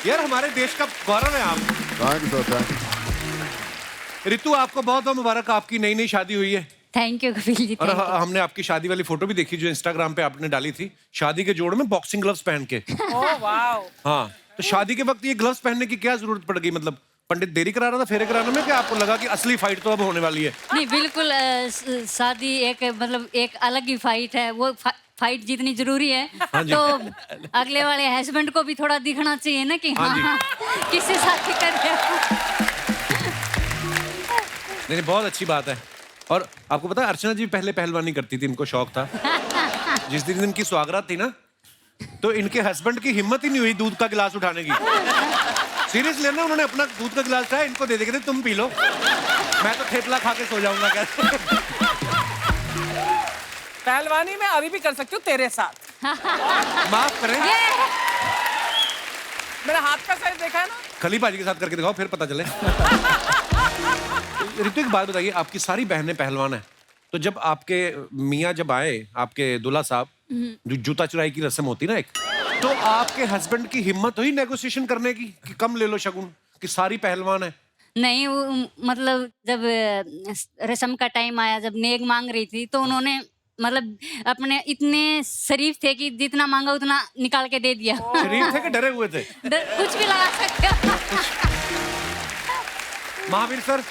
यार, हमारे देश का गौरव है आप। Thank you sir, thank you. Ritu, आपको बहुत बहुत मुबारक, आपकी नई नई शादी हुई है। Thank you Kapil ji. और हमने आपकी शादी वाली फोटो भी देखी जो इंस्टाग्राम पे आपने डाली थी, शादी के जोड़ में बॉक्सिंग ग्लव्स पहन के। Oh wow. हाँ, तो शादी के वक्त ये ग्लव्स पहनने की क्या जरूरत पड़ गई? मतलब पंडित देरी करा रहा था फेरे कराने में, कि आपको लगा कि असली फाइट तो अब होने वाली है? नहीं, बिल्कुल शादी एक मतलब एक अलग ही फाइट है। वो फाइट जितनी जरूरी है, तो अगले वाले हस्बैंड को भी थोड़ा दिखना चाहिए ना कि हाँ किससे शादी कर रहे हो। नहीं, बहुत अच्छी बात है। और आपको पता है, अर्चना जी पहले पहलवानी करती थी, इनको शौक था। जिस दिन इनकी सुहागरात थी ना, तो इनके हस्बैंड की हिम्मत ही नहीं हुई दूध का गिलास उठाने की। सीरियसली ना, उन्होंने अपना दूध का गिलास उठाया, इनको दे देंगे, तुम पी लो, मैं तो थेपला खा के सो जाऊंगा। कैसे? पहलवानी मैं अभी भी कर सकती हूँ तेरे साथ। माफ करें, मेरा हाथ का साइज देखा है ना? खली पाजी के साथ करके दिखाओ, फिर पता चले। रितु, एक बात बताइए, आपकी सारी बहनें पहलवान हैं, तो जब आपके मियाँ जब आए, आपके दूल्हा साहब, जो जूता चुराई की रस्म होती ना एक, तो आपके हस्बैंड की हिम्मत हुई नेगोशिएशन करने की कि कम ले लो शगुन, कि सारी पहलवान है? नहीं, मतलब जब रस्म का टाइम आया, जब नेक मांग रही थी, तो उन्होंने मतलब अपने इतने शरीफ थे कि जितना मांगा उतना निकाल के दे दिया। शरीफ थे कि डरे हुए थे? कुछ भी लगा सकते हो। महावीर सर,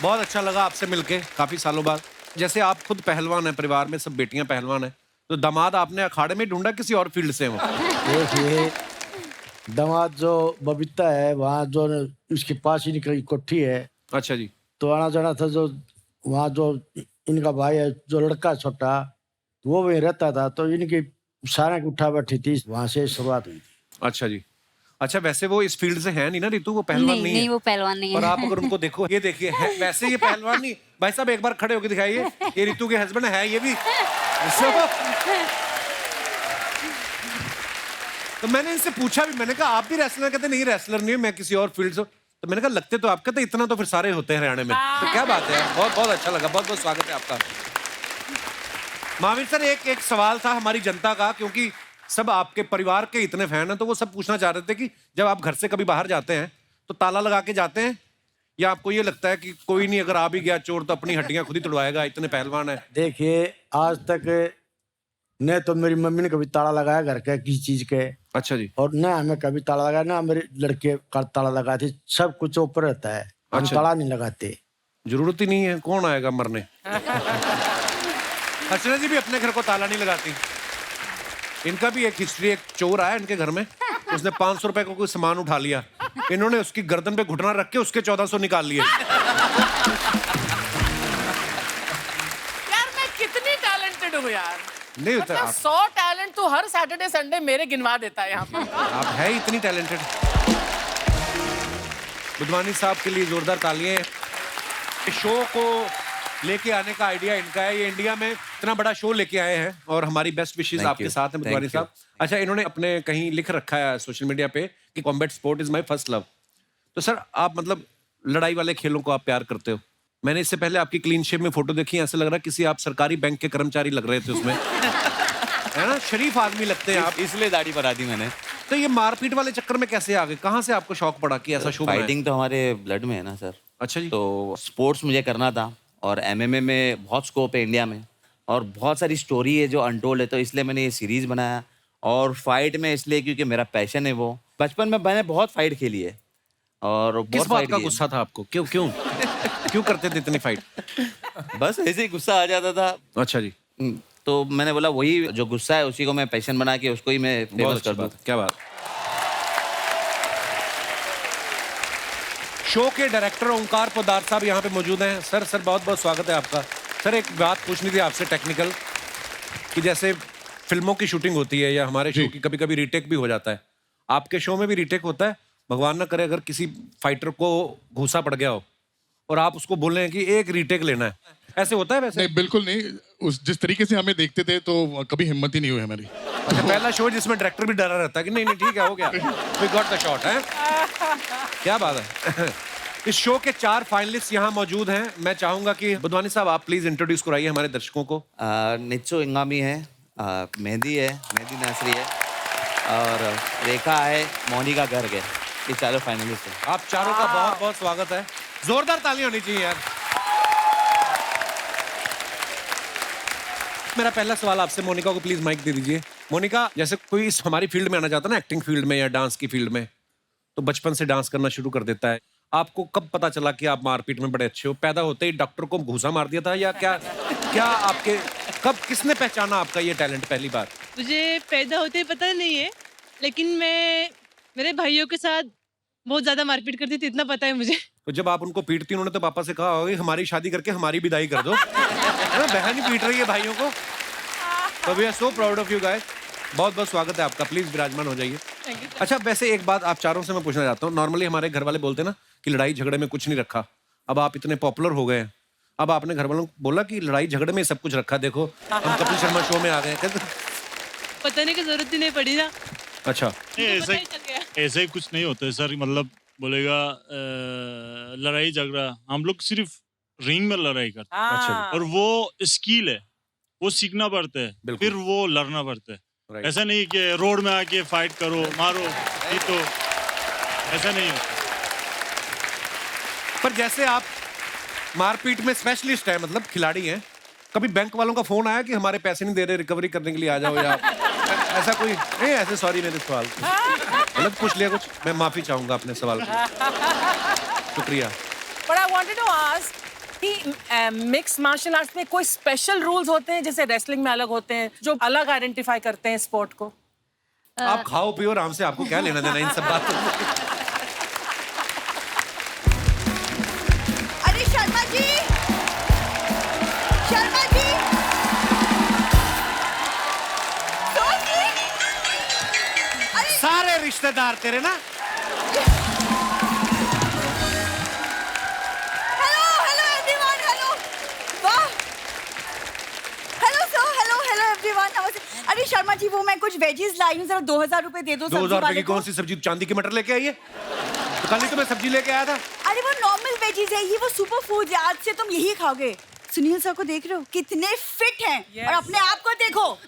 बहुत अच्छा लगा आपसे मिलके काफी सालों बाद। जैसे आप खुद पहलवान हैं, परिवार में सब बेटियां पहलवान हैं, तो दामाद आपने अखाड़े में ढूंढा किसी और फील्ड से? वो देखिए, दामाद जो बबीता है, वहाँ जो उसके पास ही निकली कोठी है। अच्छा जी। तो आना जाना था, जो वहाँ जो इनका भाई है, जो लड़का छोटा, तो वो वहीं रहता था, तो इनकी सारा की उठा बैठी थी, वहां से शुरुआत हुई थी। अच्छा जी। अच्छा, वैसे वो इस फील्ड से है नहीं ना रितु, वो पहलवान नहीं है। नहीं वो पहलवान नहीं है। और आप अगर उनको देखो, ये देखिए वैसे ये पहलवान नहीं। भाई साहब एक बार खड़े होकर दिखाइए, ये रितु के हस्बैंड है ये भी। तो मैंने इनसे पूछा भी, मैंने कहा आप भी रेसलर? कहते नहीं रेसलर नहीं, मैं किसी और फील्ड से। तो मैंने कहा लगते तो आप, कहते इतना तो फिर सारे होते हैं हरियाणा में। तो क्या बात है, बहुत बहुत अच्छा लगा, बहुत बहुत स्वागत है आपका। महावीर सर, एक सवाल था हमारी जनता का, क्योंकि सब आपके परिवार के इतने फैन हैं, तो वो सब पूछना चाह रहे थे कि जब आप घर से कभी बाहर जाते हैं तो ताला लगा के जाते हैं, या आपको ये लगता है कि कोई नहीं, अगर आ भी गया चोर तो अपनी हड्डियां खुद ही तोड़वाएगा, इतने पहलवान है? देखिए, आज तक न तो मेरी मम्मी ने कभी ताला लगाया घर के किसी चीज के। अच्छा जी। और न हमें कभी ताला लगाया, ना मेरे लड़के का ताला लगाते, सब कुछ ऊपर रहता है, हम अच्छा। ताला नहीं लगाते। जरूरत ही नहीं है, कौन आएगा मरने। अर्चना जी भी अपने घर को ताला नहीं लगाती। इनका भी एक हिस्ट्री, एक चोर आया इनके घर में, उसने 500 रुपए को कोई सामान उठा लिया, इन्होंने उसकी गर्दन पे घुटना रख के उसके 1400 निकाल लिए। यार मैं कितनी टैलेंटेड हूँ यार। नहीं होता मतलब आप, 100 टैलेंट तो हर सैटरडे संडे मेरे गिनवा देता है यहाँ पर। आप है ही इतनी टैलेंटेड। बुधवानी साहब के लिए जोरदार तालियां। इस शो को लेके आने का आइडिया इनका है, ये इंडिया में इतना बड़ा शो लेके आए हैं और हमारी बेस्ट विशेस आपके साथ हैं बुधवानी साहब। अच्छा, इन्होंने अपने कहीं लिख रखा है सोशल मीडिया पे कि combat sport is my first love. तो सर आप मतलब लड़ाई वाले खेलों को आप प्यार करते हो। मैंने इससे पहले आपकी क्लीन शेव में फोटो देखी, ऐसे लग रहा है किसी आप सरकारी बैंक के कर्मचारी लग रहे थे उसमें। है ना, शरीफ आदमी लगते हैं आप, इसलिए दाढ़ी बढ़ा दी मैंने। तो ये मारपीट वाले चक्कर में कैसे आ गए, कहाँ से आपको शौक पड़ा कि ऐसा शो? फाइटिंग तो हमारे ब्लड में है ना सर। अच्छा जी। तो स्पोर्ट्स मुझे करना था और एमएमए में बहुत स्कोप है इंडिया में और बहुत सारी स्टोरी है जो अनटोल्ड है, तो इसलिए मैंने ये सीरीज बनाया। और फाइट में इसलिए क्योंकि मेरा पैशन है वो। बचपन में मैंने बहुत फाइट खेली है और किस बात का गुस्सा था आपको, क्यों क्यों क्यों करते थे इतनी फाइट? बस ऐसे ही गुस्सा आ जाता था। अच्छा जी। तो मैंने बोला वही जो गुस्सा है उसी को मैं पैशन बना के उसको ही मैं फेमस कर दूं। क्या बात। शो के डायरेक्टर ओंकार पोदार साहब यहाँ पे मौजूद हैं। सर बहुत बहुत स्वागत है आपका। सर एक बात पूछनी थी आपसे टेक्निकल, कि जैसे फिल्मों की शूटिंग होती है या हमारे शो की कभी कभी रीटेक भी हो जाता है, आपके शो में भी रीटेक होता है? भगवान ना करे अगर किसी फाइटर को घूसा पड़ गया हो और आप उसको बोल रहे हैं कि एक रीटेक लेना है, ऐसे होता है? वैसे नहीं, बिल्कुल नहीं। उस जिस तरीके से हमें देखते थे तो कभी हिम्मत ही नहीं हुई हमारी। अच्छा, पहला शो जिसमें डायरेक्टर भी डरा रहता है कि नहीं ठीक है, हो गया, वी गॉट द शॉट है। क्या बात है। इस शो के 4 फाइनलिस्ट यहाँ मौजूद हैं। मैं चाहूंगा कि बुधवानी साहब आप प्लीज इंट्रोड्यूस कराइए हमारे दर्शकों को। निच्चो इंगामी है, मेहंदी है, मेहंदी नासरी है और रेखा है, मोनिका गर्ग है। ये चारों फाइनलिस्ट हैं। आप चारों का बहुत बहुत स्वागत है। जोरदार तालियां होनी चाहिए यार। मेरा पहला सवाल आपसे, मोनिका को प्लीज माइक दे दीजिए। मोनिका, जैसे कोई इस हमारी फील्ड में आना चाहता है ना, एक्टिंग फील्ड में या डांस की फील्ड में, तो बचपन से डांस करना शुरू कर देता है। आपको कब पता चला कि आप मारपीट में बड़े अच्छे हो? पैदा होते ही डॉक्टर को घूसा मार दिया था या क्या आपके कब किसने पहचाना आपका ये टैलेंट पहली बार? मुझे पैदा होते ही पता नहीं है, लेकिन मैं मेरे भाइयों के साथ बहुत ज्यादा मारपीट करती थी, इतना पता है मुझे। तो जब आप उनको पीटती, उन्होंने तो पापा से कहा होगा हमारी शादी करके हमारी विदाई कर दो। बहन ही पीट रही है भाइयों को। तो we are so proud of you guys. बहुत बहुत स्वागत है आपका, प्लीज विराजमान हो जाइए। अच्छा, वैसे एक बात आप चारों से मैं पूछना चाहता हूँ। नॉर्मली हमारे घर वाले बोलते हैं ना कि लड़ाई झगड़े में कुछ नहीं रखा। अब आप इतने पॉपुलर हो गए हैं, अब आपने घर वालों को बोला कि लड़ाई झगड़े में सब कुछ रखा, देखो हम कपिल शर्मा शो में आ गए। बताने की जरूरत ही नहीं पड़ी ना। अच्छा, ऐसे ही कुछ नहीं होता है सर। मतलब बोलेगा लड़ाई झगड़ा, हम लोग सिर्फ रिंग में लड़ाई करते हैं। अच्छा। और वो स्किल है, वो सीखना पड़ता है, फिर वो लड़ना पड़ता है। ऐसा नहीं कि रोड में आके फाइट करो मारो, ये तो ऐसा नहीं होता। पर जैसे आप मारपीट में स्पेशलिस्ट हैं, मतलब खिलाड़ी हैं, कभी बैंक वालों का फोन आया कि हमारे पैसे नहीं दे रहे, रिकवरी करने के लिए आ जाओ, या ऐसा कोई? नहीं, ऐसे सॉरी मेरे सवाल गलत पूछ लिया कुछ, मैं माफी चाहूंगा अपने सवाल को। शुक्रिया। But I wanted to ask कि मिक्स मार्शल आर्ट्स में कोई स्पेशल रूल्स होते हैं, जैसे रेसलिंग में अलग होते हैं, जो अलग आइडेंटिफाई करते हैं स्पोर्ट को? आप खाओ पियो आराम से, आपको क्या लेना देना इन सब बातों से? अरे शर्मा जी, शर्मा जी, रिश्तेदार तेरे ना। हेलो हेलो एवरीवन, हेलो, वाह, hello sir, hello hello everyone, नमस्ते। अरे शर्मा जी, वो मैं कुछ वेजीज लाई हूँ, जरा 2000 रुपए दे दो। 2000 रुपए की कौन सी सब्जी? चांदी की मटर लेके आई है? तो कल ही तो मैं सब्जी लेके आया था। अरे वो नॉर्मल वेजीज है, ये वो सुपर फूड है, आज से तुम यही खाओगे। सुनील सर को देख रहे हो कितने फिट हैं, और अपने आप को देखो।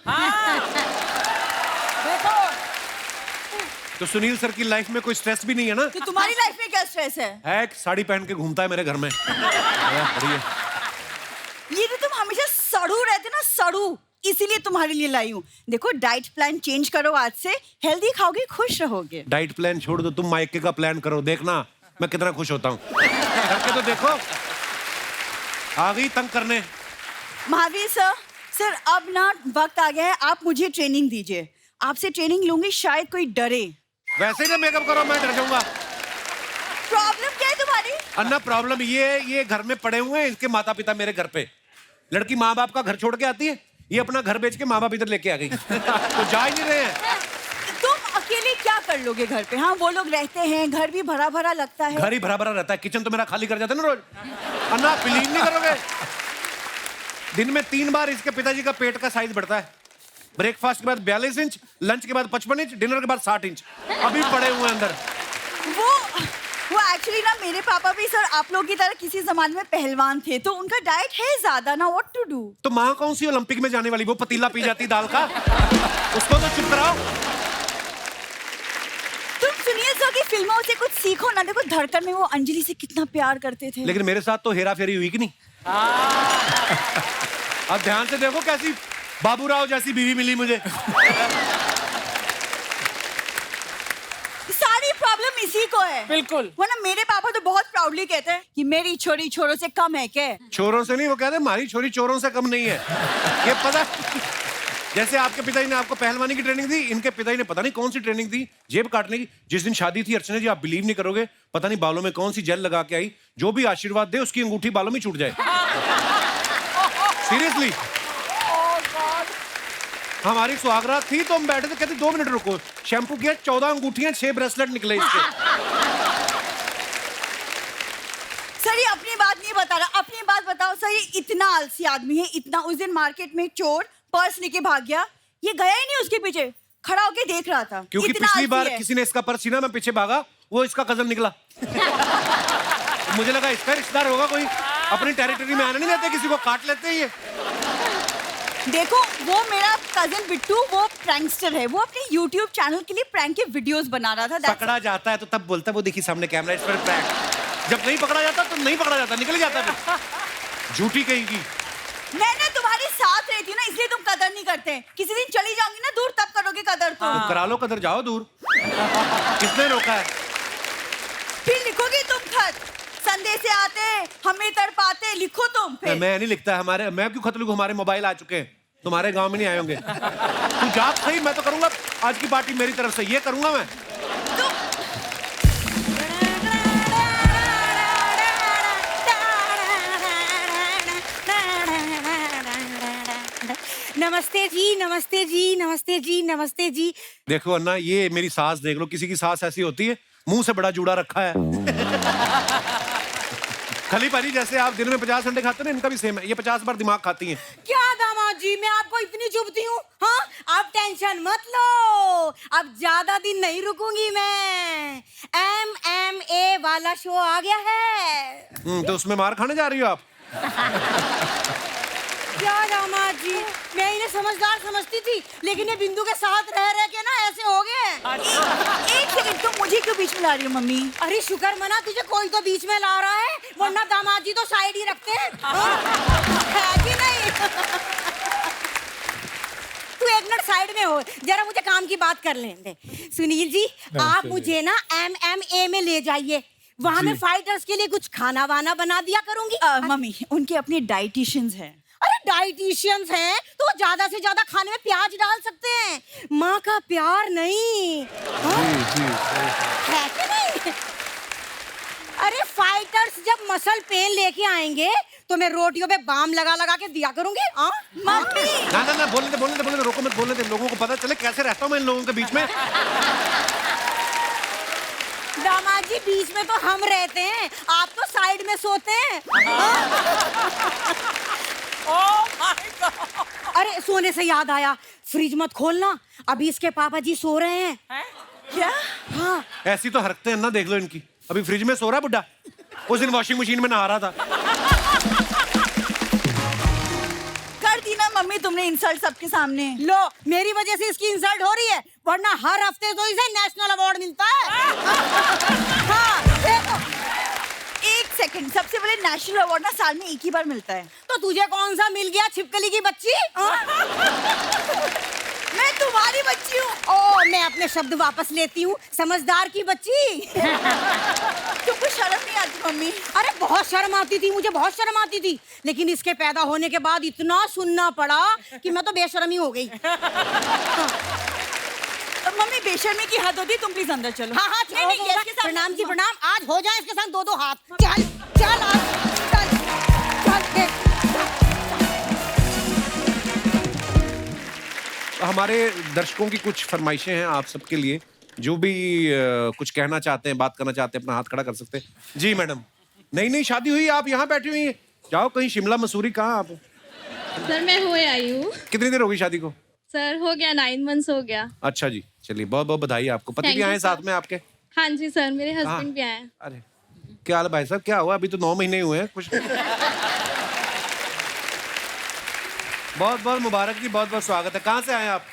देखो तो सुनील सर की लाइफ में कोई स्ट्रेस भी नहीं है ना? तो तुम्हारी लाइफ में क्या स्ट्रेस है? एक साड़ी पहन के घूमता है मेरे घर में। बढ़िया। ये तो तुम हमेशा सड़ू रहते ना, सड़ू, इसीलिए तुम्हारे लिए लाई हूँ। देखो डाइट प्लान चेंज करो, आज से हेल्दी खाओगे, खुश रहोगे। डाइट प्लान छोड़ दो, तुम माइके का प्लान करो, देखना मैं कितना खुश होता हूँ। करके तो देखो। आ गई तंग करने। महावीर सर, सर अब ना वक्त आ गया है, आप मुझे ट्रेनिंग दीजिए। आपसे ट्रेनिंग लूंगी, शायद कोई डरे। वैसे ही ना मेकअप करो, मैं डर जाऊंगा। प्रॉब्लम क्या है तुम्हारी? अन्ना प्रॉब्लम ये घर में पड़े हुए हैं, इसके माता पिता मेरे घर पे। लड़की माँ बाप का घर छोड़ के आती है, ये अपना घर बेच के माँ बाप इधर लेके आ गई। तो जा ही नहीं रहे हैं। तुम अकेले क्या कर लोगे घर पे? हाँ, वो लोग रहते हैं, घर भी भरा भरा लगता है। घर ही भरा भरा रहता है, किचन तो मेरा खाली कर जाता है ना रोज। अन्ना बिलीव नहीं करोगे, दिन में 3 बार इसके पिताजी का पेट का साइज बढ़ता है। ब्रेकफास्ट के बाद 42 इंच, लंच के बाद 55 इंच, डिनर के बाद 60 इंच अभी पड़े हुए अंदर। वो एक्चुअली ना मेरे पापा भी सर आप लोग की तरह किसी जमाने में पहलवान थे, तो उनका डाइट है ज्यादा ना, व्हाट टू डू। तो माँ कौन सी ओलंपिक में जाने वाली, वो पतीला पी जाती दाल का, उसको तो चुप कराओ। तुम सुनील सर की फिल्मों से कुछ सीखो ना। देखो धड़कन में वो अंजलि से कितना प्यार करते थे। लेकिन मेरे साथ तो हेरा फेरी हुई कि नहीं? अब ध्यान से देखो कैसी बाबूराव जैसी बीवी मिली मुझे। सारी प्रॉब्लम इसी को है। बिल्कुल। वरना मेरे पापा तो बहुत प्राउडली कहते हैं कि मेरी छोरी छोरों से कम है क्या? छोरों से नहीं, वो कहते हैं हमारी छोरी चोरों से कम नहीं है। ये पता जैसे आपके पिताजी ने आपको पहलवानी की ट्रेनिंग दी, इनके पिताजी ने पता नहीं कौन सी ट्रेनिंग दी, जेब काटने की। जिस दिन शादी थी अर्चना जी, आप बिलीव नहीं करोगे, पता नहीं बालों में कौन सी जेल लगा के आई, जो भी आशीर्वाद दे उसकी अंगूठी बालों में छूट जाए। सीरियसली। हमारी सुहागरात थी तो हम बैठे थे, कहते 2 मिनट रुको, शैम्पू किया, 14 अंगूठियां, 6 ब्रेसलेट निकले इसके। सर ये अपनी बात नहीं बता रहा, अपनी बात बताओ सर। ये इतना आलसी आदमी है, इतना। उस दिन मार्केट में चोर पर्स लेके भाग गया, ये गया ही नहीं उसके पीछे, खड़ा होके देख रहा था। क्योंकि पिछली बार किसी ने इसका पर्स छीना, मैं पीछे भागा, वो इसका कजन निकला। मुझे लगा इसका रिश्तेदार होगा कोई, अपनी टेरिटरी में आने नहीं देते, किसी को काट लेते हैं ये। देखो वो मेरा कजन बिट्टू, वो प्रैंकस्टर है, वो अपने YouTube चैनल के लिए प्रैंक के वीडियोस बना रहा था। पकड़ा जाता है तो तब बोलता है, वो देखिए सामने कैमरा, इस पर प्रैंक। जब नहीं पकड़ा जाता तो नहीं पकड़ा जाता, निकल जाता है। झूठी कहेगी। मैं ना तुम्हारे साथ रहती हूँ ना, इसलिए तुम कदर नहीं करते। किसी दिन चली जाऊंगी ना दूर, तब करोगे कदर। तो करा लो कदर, जाओ दूर। किसने रोका है? फिर लिखोगे तुम खत, संदेश से आते हमें तड़पाते, लिखो तुम फिर। मैं नहीं लिखता, हमारे, मैं क्यों खत लिखूं, हमारे मोबाइल आ चुके हैं, तुम्हारे गांव में नहीं आए होंगे। तू जा सही, मैं तो करूंगा आज की पार्टी मेरी तरफ से, ये करूंगा मैं। नमस्ते जी, नमस्ते जी, नमस्ते जी, नमस्ते जी। देखो अन्ना, ये मेरी सास देख लो, किसी की सास ऐसी होती है, मुंह से बड़ा जूड़ा रखा है। खली पानी जैसे आप दिन में 50 अंडे खाते हैं, इनका भी सेम है, ये 50 बार दिमाग खाती हैं। क्या दामाद जी, मैं आपको इतनी चुभती हूँ? हाँ, आप टेंशन मत लो, अब ज्यादा दिन नहीं रुकूंगी मैं। MMA वाला शो आ गया है। तो उसमें मार खाने जा रही हो आप? क्या दामाद जी, मैं इन्हें समझदार समझती थी, लेकिन ये बिंदु के साथ रह रह के ना ऐसे हो गए। एक सेकंड, तुम मुझे क्यों बीच में ला रही हो मम्मी? अरे शुक्र मना, तुझे कोई तो बीच में ला रहा है, वरना दामाद जी तो साइड ही रखते हैं। है कि नहीं? तू एक मिनट साइड में हो, जरा मुझे काम की बात कर लेने दे। सुनील जी, आप मुझे ना MMA में ले जाइए, वहाँ मैं फाइटर्स के लिए कुछ खाना वाना बना दिया करूंगी। मम्मी, उनके अपने डाइटिशियंस हैं। अरे डाइटिशियंस हैं तो ज्यादा से ज्यादा खाने में प्याज डाल सकते हैं, माँ का प्यार नहीं। है कि नहीं? अरे फाइटर्स जब मसल पेन लेके आएंगे तो मैं रोटियों पे बाम लगा लगा के दिया करूंगी। मम्मी ना बोलने दे, रोको मत, बोलने दे, लोगों को पता चले कैसे रहता हूँ मैं इन लोगों के बीच में। दामाद जी बीच में तो हम रहते हैं, आप तो साइड में सोते हैं। ओह माय गॉड। अरे सोने से याद आया, फ्रिज मत खोलना, अभी इसके पापा जी सो रहे हैं। क्या? हाँ। ऐसी तो हरकतें हैं ना, देख लो इनकी। अभी फ्रिज में सो रहा बुड्ढा, उस दिन वॉशिंग मशीन में नहा रहा था। कर दी ना मम्मी तुमने इंसल्ट सबके सामने। लो, मेरी वजह से इसकी इंसल्ट हो रही है, वरना हर हफ्ते तो इसे नेशनल अवार्ड मिलता है। हाँ, देखो। एक सेकंड, सबसे पहले नेशनल अवार्ड ना साल में एक ही बार मिलता है। तो तुझे कौन सा मिल गया, छिपकली की बच्ची? मैं तुम्हारी बच्ची हूँ। ओ, मैं अपने शब्द वापस लेती हूँ, समझदार की बच्ची। तुमको शर्म नहीं आती मम्मी? अरे बहुत शर्म आती थी, मुझे बहुत शर्म आती थी, लेकिन इसके पैदा होने के बाद इतना सुनना पड़ा कि मैं तो बेशर्मी हो गई। मम्मी बेशर्मी की हद होती, तुम प्लीज अंदर चलो। हाँ हाँ, प्रणाम जी प्रणाम, आज हो जाए इसके साथ दो दो हाथ। चल चल आज, चल चल। हमारे दर्शकों की कुछ फरमाइशें हैं आप सबके लिए, जो भी कुछ कहना चाहते हैं, बात करना चाहते हैं, अपना हाथ खड़ा कर सकते हैं। जी मैडम। नहीं शादी हुई, आप यहाँ बैठी हुई हैं, जाओ कहीं शिमला मसूरी, कहाँ आप? सर मैं हो आई हूँ। कितनी देर हो गई शादी को? सर हो गया 9 months हो गया। अच्छा जी, चलिए बहुत बहुत बधाई आपको। पति Thank भी you, आए sir. साथ में आपके? हाँ जी सर, मेरे हाँ। हस्बैंड भी आए हैं। अरे क्या हाल है भाई साहब, क्या हुआ? अभी तो 9 महीने हुए हैं कुछ। बहुत बहुत मुबारक जी, बहुत बहुत स्वागत है। कहाँ से आए आप?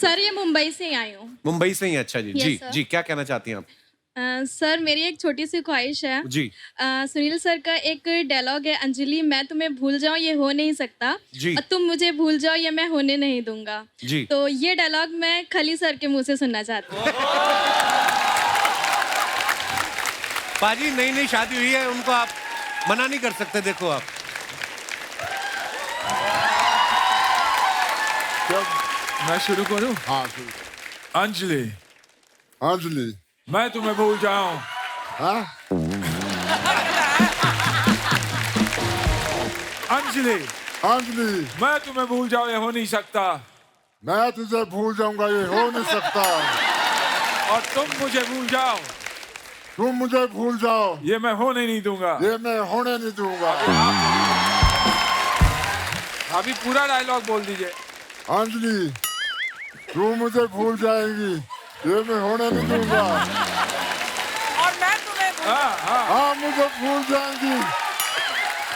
सर ये मुंबई से ही आई हूँ। मुंबई से ही? अच्छा जी। Yes, जी sir. जी, क्या कहना चाहती हैं आप? सर मेरी एक छोटी सी ख्वाहिश है। जी। सुनील सर का एक डायलॉग है, अंजलि मैं तुम्हें भूल जाऊं ये हो नहीं सकता, जी। और तुम मुझे भूल जाओ ये मैं होने नहीं दूंगा। जी। तो ये डायलॉग मैं खली सर के मुंह से सुनना चाहती हूँ। पाजी नई शादी हुई है, उनको आप मना नहीं कर सकते। देखो आप, मैं शुरू करूं? हाँ शुरू। अंजलि, अंजलि मैं तुम्हें भूल जाऊं। हाँ? अंजलि, अंजलि मैं तुम्हें भूल जाऊं ये हो नहीं सकता। मैं तुझे भूल जाऊंगा ये हो नहीं सकता। और तुम मुझे भूल जाओ, तुम मुझे भूल जाओ ये मैं होने नहीं दूंगा। ये मैं होने नहीं दूंगा। अभी पूरा डायलॉग बोल दीजिए। अंजलि तू मुझे भूल जाएगी ये मैं होने नहीं दूंगा। और मैं तुम्हें हाँ मुझे भूल जाएंगी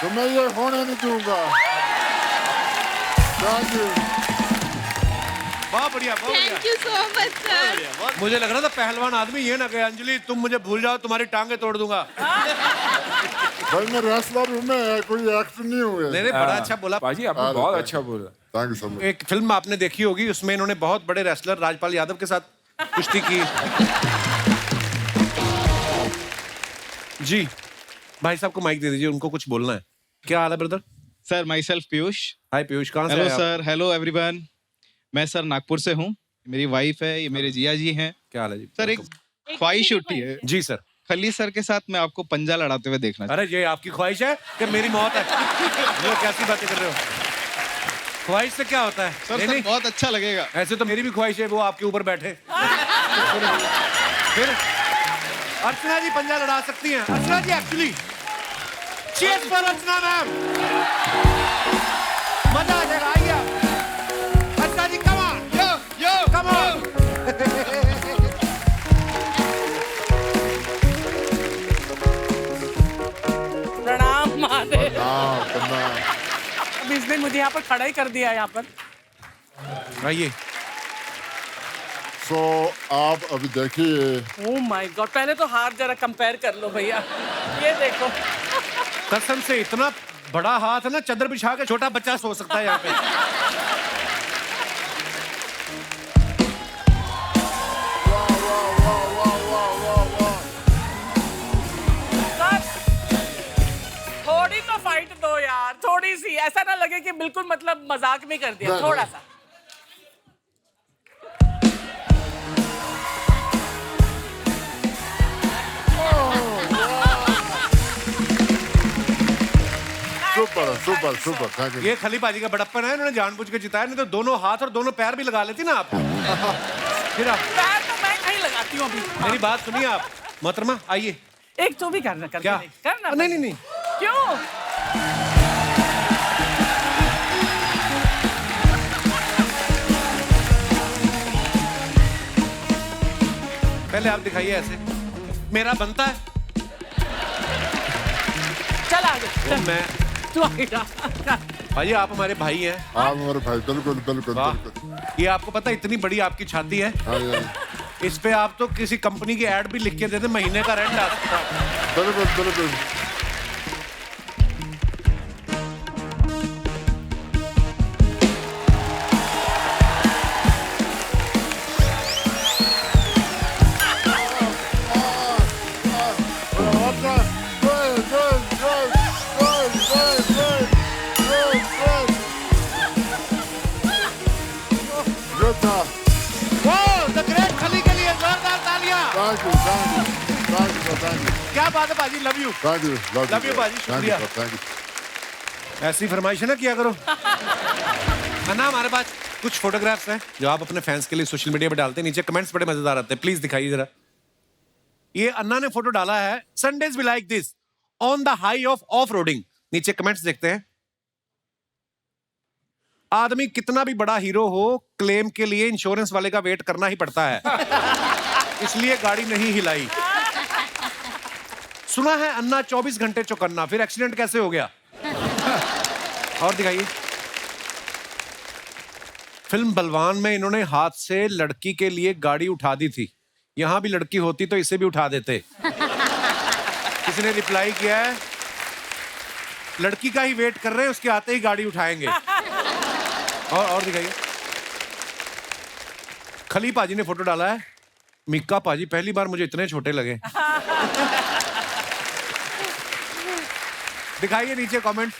तो मैं ये होने नहीं दूंगा। Thank you. बहुत बढ़िया, बहुत बढ़िया। Thank you so much sir. मुझे लग रहा था पहलवान आदमी ये ना कहे अंजलि तुम मुझे भूल जाओ तुम्हारी टांगे तोड़ दूंगा। भाई मैं रेसलर हूँ, मैं कोई एक्टर नहीं हुए। नहीं बड़ा अच्छा बोला पाजी, आपने बहुत अच्छा बोला। Thank you so much. एक फिल्म आपने देखी होगी, उसमें इन्होंने बहुत बड़े रेसलर राजपाल यादव के साथ कुश्ती की। जी भाई साहब को माइक दे दीजिए, उनको कुछ बोलना है। क्या हाल है brother? Sir myself Piyush. Hi Piyush, कहाँ से? Hello sir, hello everyone. मैं सर नागपुर से हूँ, मेरी वाइफ है, ये मेरे जिया जी हैं। क्या हाल है जी? सर एक ख्वाहिश उठी है जी सर। खली सर के साथ मैं आपको पंजा लड़ाते हुए देखना। अरे ये आपकी ख्वाहिश है कि मेरी मौत है? ये कैसी बातें कर रहे हो? ख्वाहिश से क्या होता है? सर, सर बहुत अच्छा लगेगा। ऐसे तो मेरी भी ख्वाहिश है वो आपके ऊपर बैठे। फिर अर्चना जी पंजा लड़ा सकती हैं। Archana ji actually cheers for Archana ma'am. मजा आ जाएगा, आइए आप। Archana ji come on, yo come on. प्रणाम महादेव। प्रणाम। अब इसने मुझे यहाँ पर खड़ा ही कर दिया है यहाँ पर। आइए। सो आप अभी देखिए। ओह माय गॉड, पहले तो हाथ जरा कंपेयर कर लो भैया, ये देखो। कसम से इतना बड़ा हाथ है ना, चादर बिछा के छोटा बच्चा सो सकता है यहाँ पे। थोड़ी तो फाइट दो यार, थोड़ी सी, ऐसा ना लगे कि बिल्कुल मतलब मजाक में कर दिया, थोड़ा सा। Super super super, thank you. ये खली पाजी का बड़प्पन है, इन्होंने जानबूझ के जिताया, नहीं तो दोनों हाथ और दोनों पैर भी लगा लेती ना आप। फिर आप पैर तो मैं कहीं लगाती हूँ अभी। मेरी बात सुनिए आप, मोहतरमा आइए। एक तो भी करना करके क्या? देख, करना नहीं नहीं नहीं, क्यों? पहले आप दिखाइए ऐसे। मेरा बनता है। चल आगे। तो मैं तू आगे जा। भाई आप हमारे भाई हैं। आप हमारे भाई, बिल्कुल बिल्कुल बिल्कुल। ये आपको पता है इतनी बड़ी आपकी छाती है। हाँ जी, इस पे आप तो किसी कंपनी की एड भी लिख के देते, महीने का रेंट आ सकता है। बिल्कुल बिल्कुल। क्या बात है बाजी, love you. Thank you love you बाजी, शुक्रिया। ऐसी फरमाइश ना किया करो। अन्ना हमारे पास कुछ फोटोग्राफ्स हैं जो आप अपने फैंस के लिए सोशल मीडिया पे डालते हैं। नीचे कमेंट्स बड़े मजेदार आते हैं, प्लीज दिखाइए जरा। ये अन्ना ने फोटो डाला है, Sundays we like this on the high of off roading. नीचे कमेंट्स देखते हैं। आदमी कितना भी बड़ा हीरो हो, क्लेम के लिए इंश्योरेंस वाले का वेट करना ही पड़ता है, इसलिए गाड़ी नहीं हिलाई। सुना है अन्ना 24 घंटे चौकन्ना, फिर एक्सीडेंट कैसे हो गया? और दिखाइए। फिल्म बलवान में इन्होंने हाथ से लड़की के लिए गाड़ी उठा दी थी। यहां भी लड़की होती तो इसे भी उठा देते। किसी ने रिप्लाई किया है, लड़की का ही वेट कर रहे हैं, उसके आते ही गाड़ी उठाएंगे। और दिखाइए। खली पाजी ने फोटो डाला है, मिक्का पाजी पहली बार मुझे इतने छोटे लगे। दिखाइए नीचे कमेंट।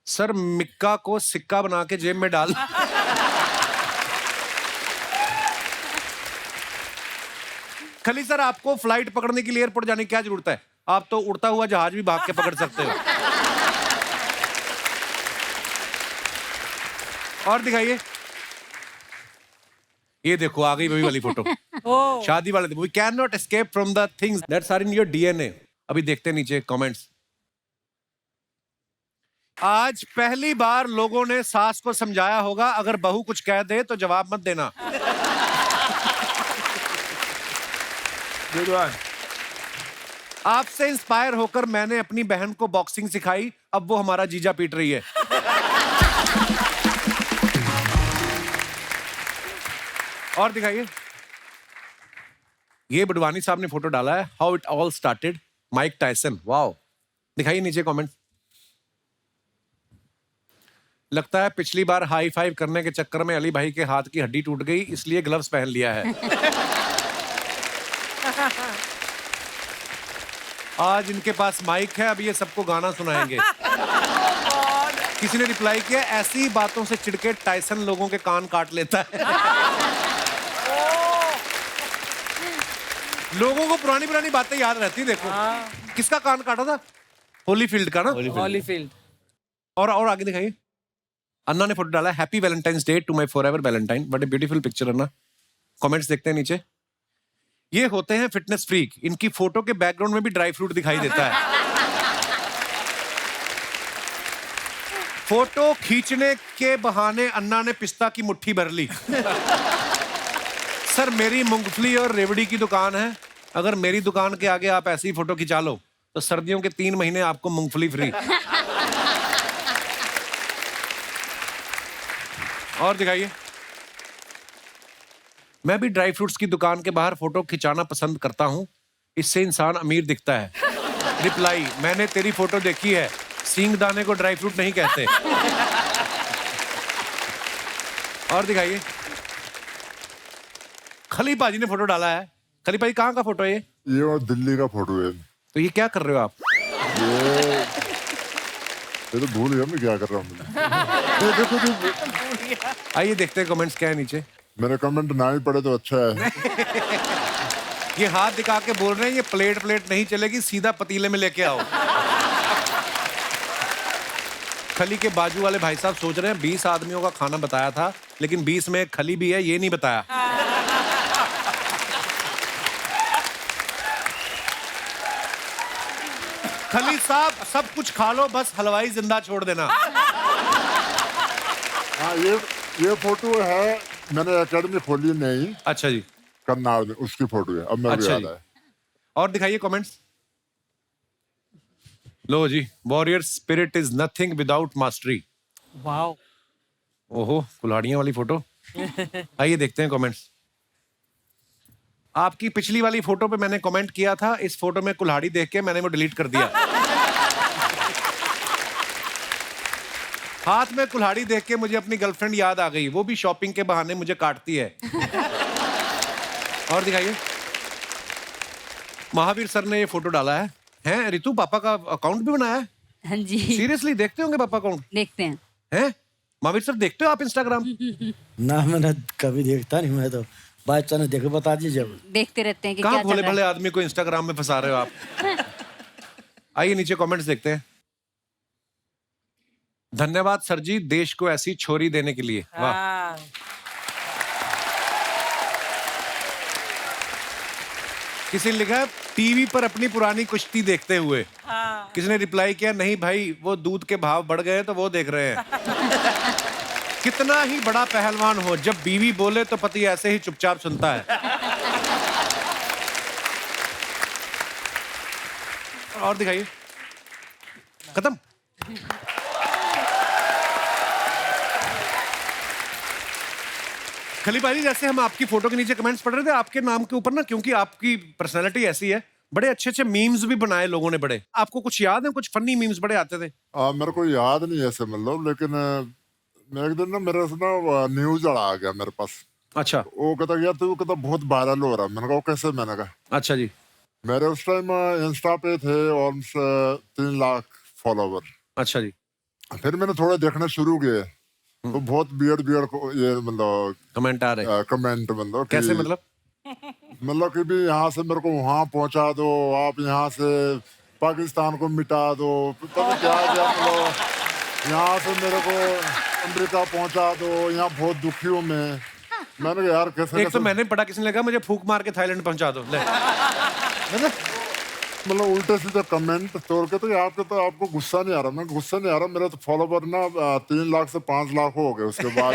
सर मिक्का को सिक्का बना के जेब में डाल। खली सर आपको फ्लाइट पकड़ने के लिए एयरपोर्ट जाने की क्या जरूरत है? आप तो उड़ता हुआ जहाज भी भाग के पकड़ सकते हो। और दिखाइए। ये देखो आ गई वही वाली फोटो। शादी वाले दिन। We can not escape from the things that's are in your DNA. अभी देखते हैं नीचे कमेंट्स। आज पहली बार लोगों ने सास को समझाया होगा, अगर बहू कुछ कह दे तो जवाब मत देना। आपसे इंस्पायर होकर मैंने अपनी बहन को बॉक्सिंग सिखाई, अब वो हमारा जीजा पीट रही है। और दिखाइए। ये बडवानी साहब ने फोटो डाला है, how it all started, Mike Tyson. Wow. दिखाइए नीचे कमेंट। लगता है पिछली बार हाई फाइव करने के चक्कर में अली भाई के हाथ की हड्डी टूट गई, इसलिए ग्लव्स पहन लिया है। आज इनके पास माइक है, अब ये सबको गाना सुनाएंगे। किसी ने रिप्लाई किया, ऐसी बातों से चिढ़के टायसन लोगों के कान काट लेता है। लोगों को पुरानी पुरानी बातें याद रहती। देखो किसका कान काटा था? होलीफील्ड का ना। हॉलीफील्ड। और आगे दिखाइए। अन्ना ने फोटो डाला, happy Valentine's Day to my forever Valentine. What a beautiful picture Anna. Comments देखते हैं नीचे। ये होते हैं फिटनेस फ्रीक, इनकी फोटो के बैकग्राउंड में भी ड्राई फ्रूट दिखाई देता है। फोटो खींचने के बहाने अन्ना ने पिस्ता की मुट्ठी भर ली। सर मेरी मूंगफली और रेवड़ी की दुकान है, अगर मेरी दुकान के आगे आप ऐसी फोटो खिंचा लो तो सर्दियों के 3 महीने आपको मूंगफली फ्री। और दिखाइए। मैं भी ड्राई फ्रूट्स की दुकान के बाहर फोटो खिंचाना पसंद करता हूं, इससे इंसान अमीर दिखता है। रिप्लाई, मैंने तेरी फोटो देखी है, सींग दाने को ड्राई फ्रूट नहीं कहते। और दिखाइए। खली पाजी ने फोटो डाला है। खली पाजी कहाँ का फोटो है ये? ये वो दिल्ली का फोटो है। तो ये क्या कर रहे हो आप? ये तो भूल गया मैं क्या कर रहा हूँ। आइए देखते हैं कमेंट्स क्या है नीचे। मेरे कमेंट ना ही पड़े तो अच्छा है। ये हाथ दिखा के बोल रहे हैं, ये प्लेट नहीं चलेगी, सीधा पतीले में लेके आओ। खली के बाजू वाले भाई साहब सोच रहे हैं 20 आदमियों का खाना बताया था, लेकिन 20 में खली भी है, ये नहीं बताया। साहब सब कुछ खा लो, बस हलवाई जिंदा छोड़ देना। हाँ, ये फोटो है, मैंने एकेडमी खोली नहीं। अच्छा जी। करनाल में उसकी फोटो है, अब मेरे को याद है। और दिखाइए कमेंट्स। लो जी, warrior spirit is nothing without mastery. Wow. ओहो, कुल्हाड़ियां वाली फोटो। आइए देखते हैं कमेंट्स। आपकी पिछली वाली फोटो पे मैंने कमेंट किया था, इस फोटो में कुल्हाड़ी देख के मैंने वो डिलीट कर दिया। हाथ में कुल्हाड़ी देख के मुझे अपनी गर्लफ्रेंड याद आ गई, वो भी शॉपिंग के बहाने मुझे काटती है। और दिखाइए। महावीर सर ने ये फोटो डाला है। हैं रितु, पापा का अकाउंट भी बनाया है? हाँ जी। सीरियसली देखते होंगे पापा अकाउंट? देखते हैं। हैं महावीर सर, देखते हो आप इंस्टाग्राम? ना, मैंने कभी देखता नहीं, मैं तो बाय चांस देखे, बता दीजिए। देखते रहते हैं कि कहाँ क्या भोले चल रहा भले है। आदमी को इंस्टाग्राम में फंसा रहे हो आप। आइए नीचे कमेंट्स देखते हैं। धन्यवाद सर जी, देश को ऐसी छोरी देने के लिए। वाह। किसी ने लिखा है टीवी पर अपनी पुरानी कुश्ती देखते हुए। किसी ने रिप्लाई किया, नहीं भाई वो दूध के भाव बढ़ गए तो वो देख रहे हैं। कितना ही बड़ा पहलवान हो, जब बीवी बोले तो पति ऐसे ही चुपचाप सुनता है। और दिखाइए। खत्म। खलीफा जी, जैसे हम आपकी फोटो के नीचे कमेंट्स पढ़ रहे थे, आपके नाम के ऊपर ना, क्योंकि आपकी पर्सनैलिटी ऐसी है, बड़े अच्छे अच्छे मीम्स भी बनाए लोगों ने बड़े। आपको कुछ याद है? कुछ फनी मीम्स बड़े आते थे। मेरे को याद नहीं ऐसे, मतलब, लेकिन एक दिन ना मेरे से ना न्यूज आ गया मेरे पास। अच्छा। वो कहता गया तो वो कहता बहुत वायरल हो रहा है। मैंने कहा कैसे? मैंने कहा अच्छा जी। मेरे उस टाइम इंस्टा पे थे ऑलमोस्ट 3 लाख फॉलोवर। अच्छा जी। फिर मैंने थोड़ा देखना शुरू किए तो बहुत बियर्ड ये मतलब कमेंट आ रहे। कमेंट मतलब कैसे? मतलब कि भी यहाँ से मेरे को वहाँ पहुँचा दो, आप यहाँ से पाकिस्तान को मिटा दो, पता क्या मतलब यहाँ से मेरे को अमेरिका पहुँचा दो, यहाँ बहुत दुखी हूँ मैं। मैंने कहा यार कैसे? एक तो मैंने पढ़ा, किसी ने लगा मुझे फूक मार के थाईलैंड पहुँचा दो। मतलब उल्टे सीधे कमेंट तोड़ के, तो आपको गुस्सा नहीं आ रहा? मैं गुस्सा नहीं आ रहा, मेरा तो फॉलोवर ना 3 लाख से 5 लाख हो गए। उसके बाद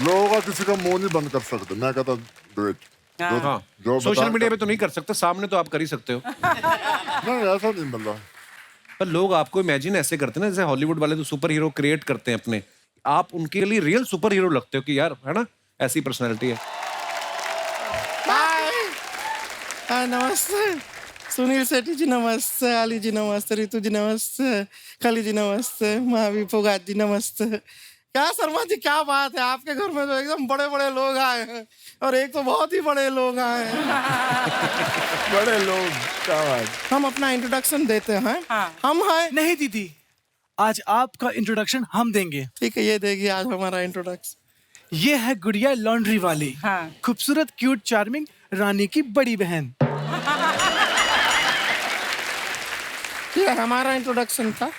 लोगों का किसी का मुंह नहीं बंद कर सकते। मैं कहता डू इट। जो सोशल मीडिया पे तो नहीं कर सकते, सामने तो आप कर ही सकते हो। नहीं ऐसा नहीं, मतलब पर लोग आपको इमेजिन ऐसे करते हैं ना, जैसे हॉलीवुड वाले तो सुपर हीरो क्रिएट करते हैं अपने, आप उनके लिए रियल सुपर हीरो लगते हो कि यार, है ना, ऐसी पर्सनैलिटी है। हाँ नमस्ते सुनील शेट्टी जी, नमस्ते आली जी, नमस्ते रितु जी, नमस्ते खली जी, नमस्ते महावीर फोगाट जी, नमस्ते। क्या शर्मा जी, क्या बात है, आपके घर में तो एकदम बड़े बड़े लोग आए हैं, और एक तो बहुत ही बड़े लोग आए हैं। बड़े लोग, क्या बात। हम अपना इंट्रोडक्शन देते हैं। हम हैं। नहीं दीदी, आज आपका इंट्रोडक्शन हम देंगे। ठीक है, ये देखिए आज हमारा इंट्रोडक्शन। ये है गुड़िया लॉन्ड्री वाली, खूबसूरत क्यूट चार्मिंग रानी की बड़ी बहन। ये हमारा इंट्रोडक्शन था।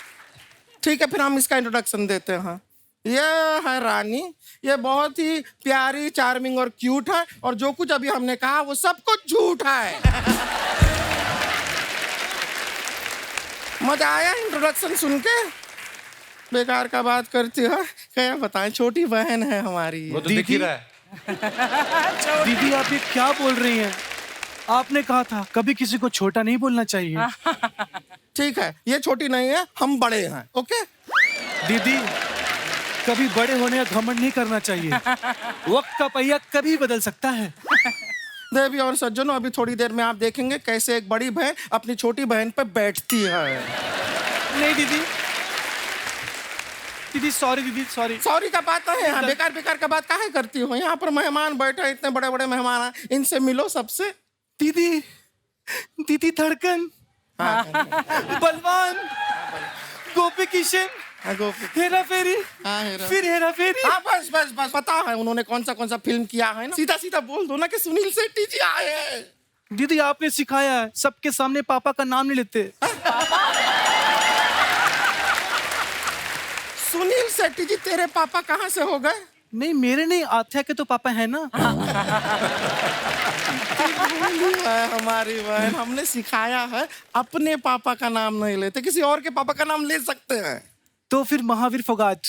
ठीक है, फिर हम इसका इंट्रोडक्शन देते हैं। ये है रानी, ये बहुत ही प्यारी, चार्मिंग और क्यूट है, और जो कुछ अभी हमने कहा वो सब कुछ झूठ है। मजा आया इंट्रोडक्शन सुन के? बेकार का बात करती है, क्या बताएं, छोटी बहन है हमारी। वो तो दिख ही रहा है। दीदी आप ये क्या बोल रही हैं? आपने कहा था कभी किसी को छोटा नहीं बोलना चाहिए। ठीक है, ये छोटी नहीं है, हम बड़े हैं। ओके दीदी, कभी बड़े होने का घमंड नहीं करना चाहिए। वक्त का पहिया कभी बदल सकता है। देवी और सज्जनों, अभी थोड़ी देर में आप देखेंगे कैसे एक बड़ी बहन अपनी छोटी बहन पे बैठती है। नहीं दीदी, दीदी सॉरी, दीदी सॉरी। सॉरी का बात है यहाँ, बेकार बेकार का बात काहे करती हो? यहाँ पर मेहमान बैठे, इतने बड़े बड़े मेहमान हैं, इनसे मिलो सबसे। दीदी, दीदी धड़कन, बलवान, गोपी किशन, हेरा फेरी, फिर हेरा फेरी। हाँ बस बस बस, पता है उन्होंने कौन सा फिल्म किया है ना। सीधा सीधा बोल दो ना कि सुनील शेट्टी जी आए हैं। दीदी आपने सिखाया है, सबके सामने पापा का नाम नहीं लेते। सुनील शेट्टी जी तेरे पापा कहाँ से हो गए? नहीं मेरे नहीं, आथ्या के तो पापा है ना। है हमारी बहन, हमने सिखाया है अपने पापा का नाम नहीं लेते, किसी और के पापा का नाम ले सकते हैं। तो फिर महावीर फोगाट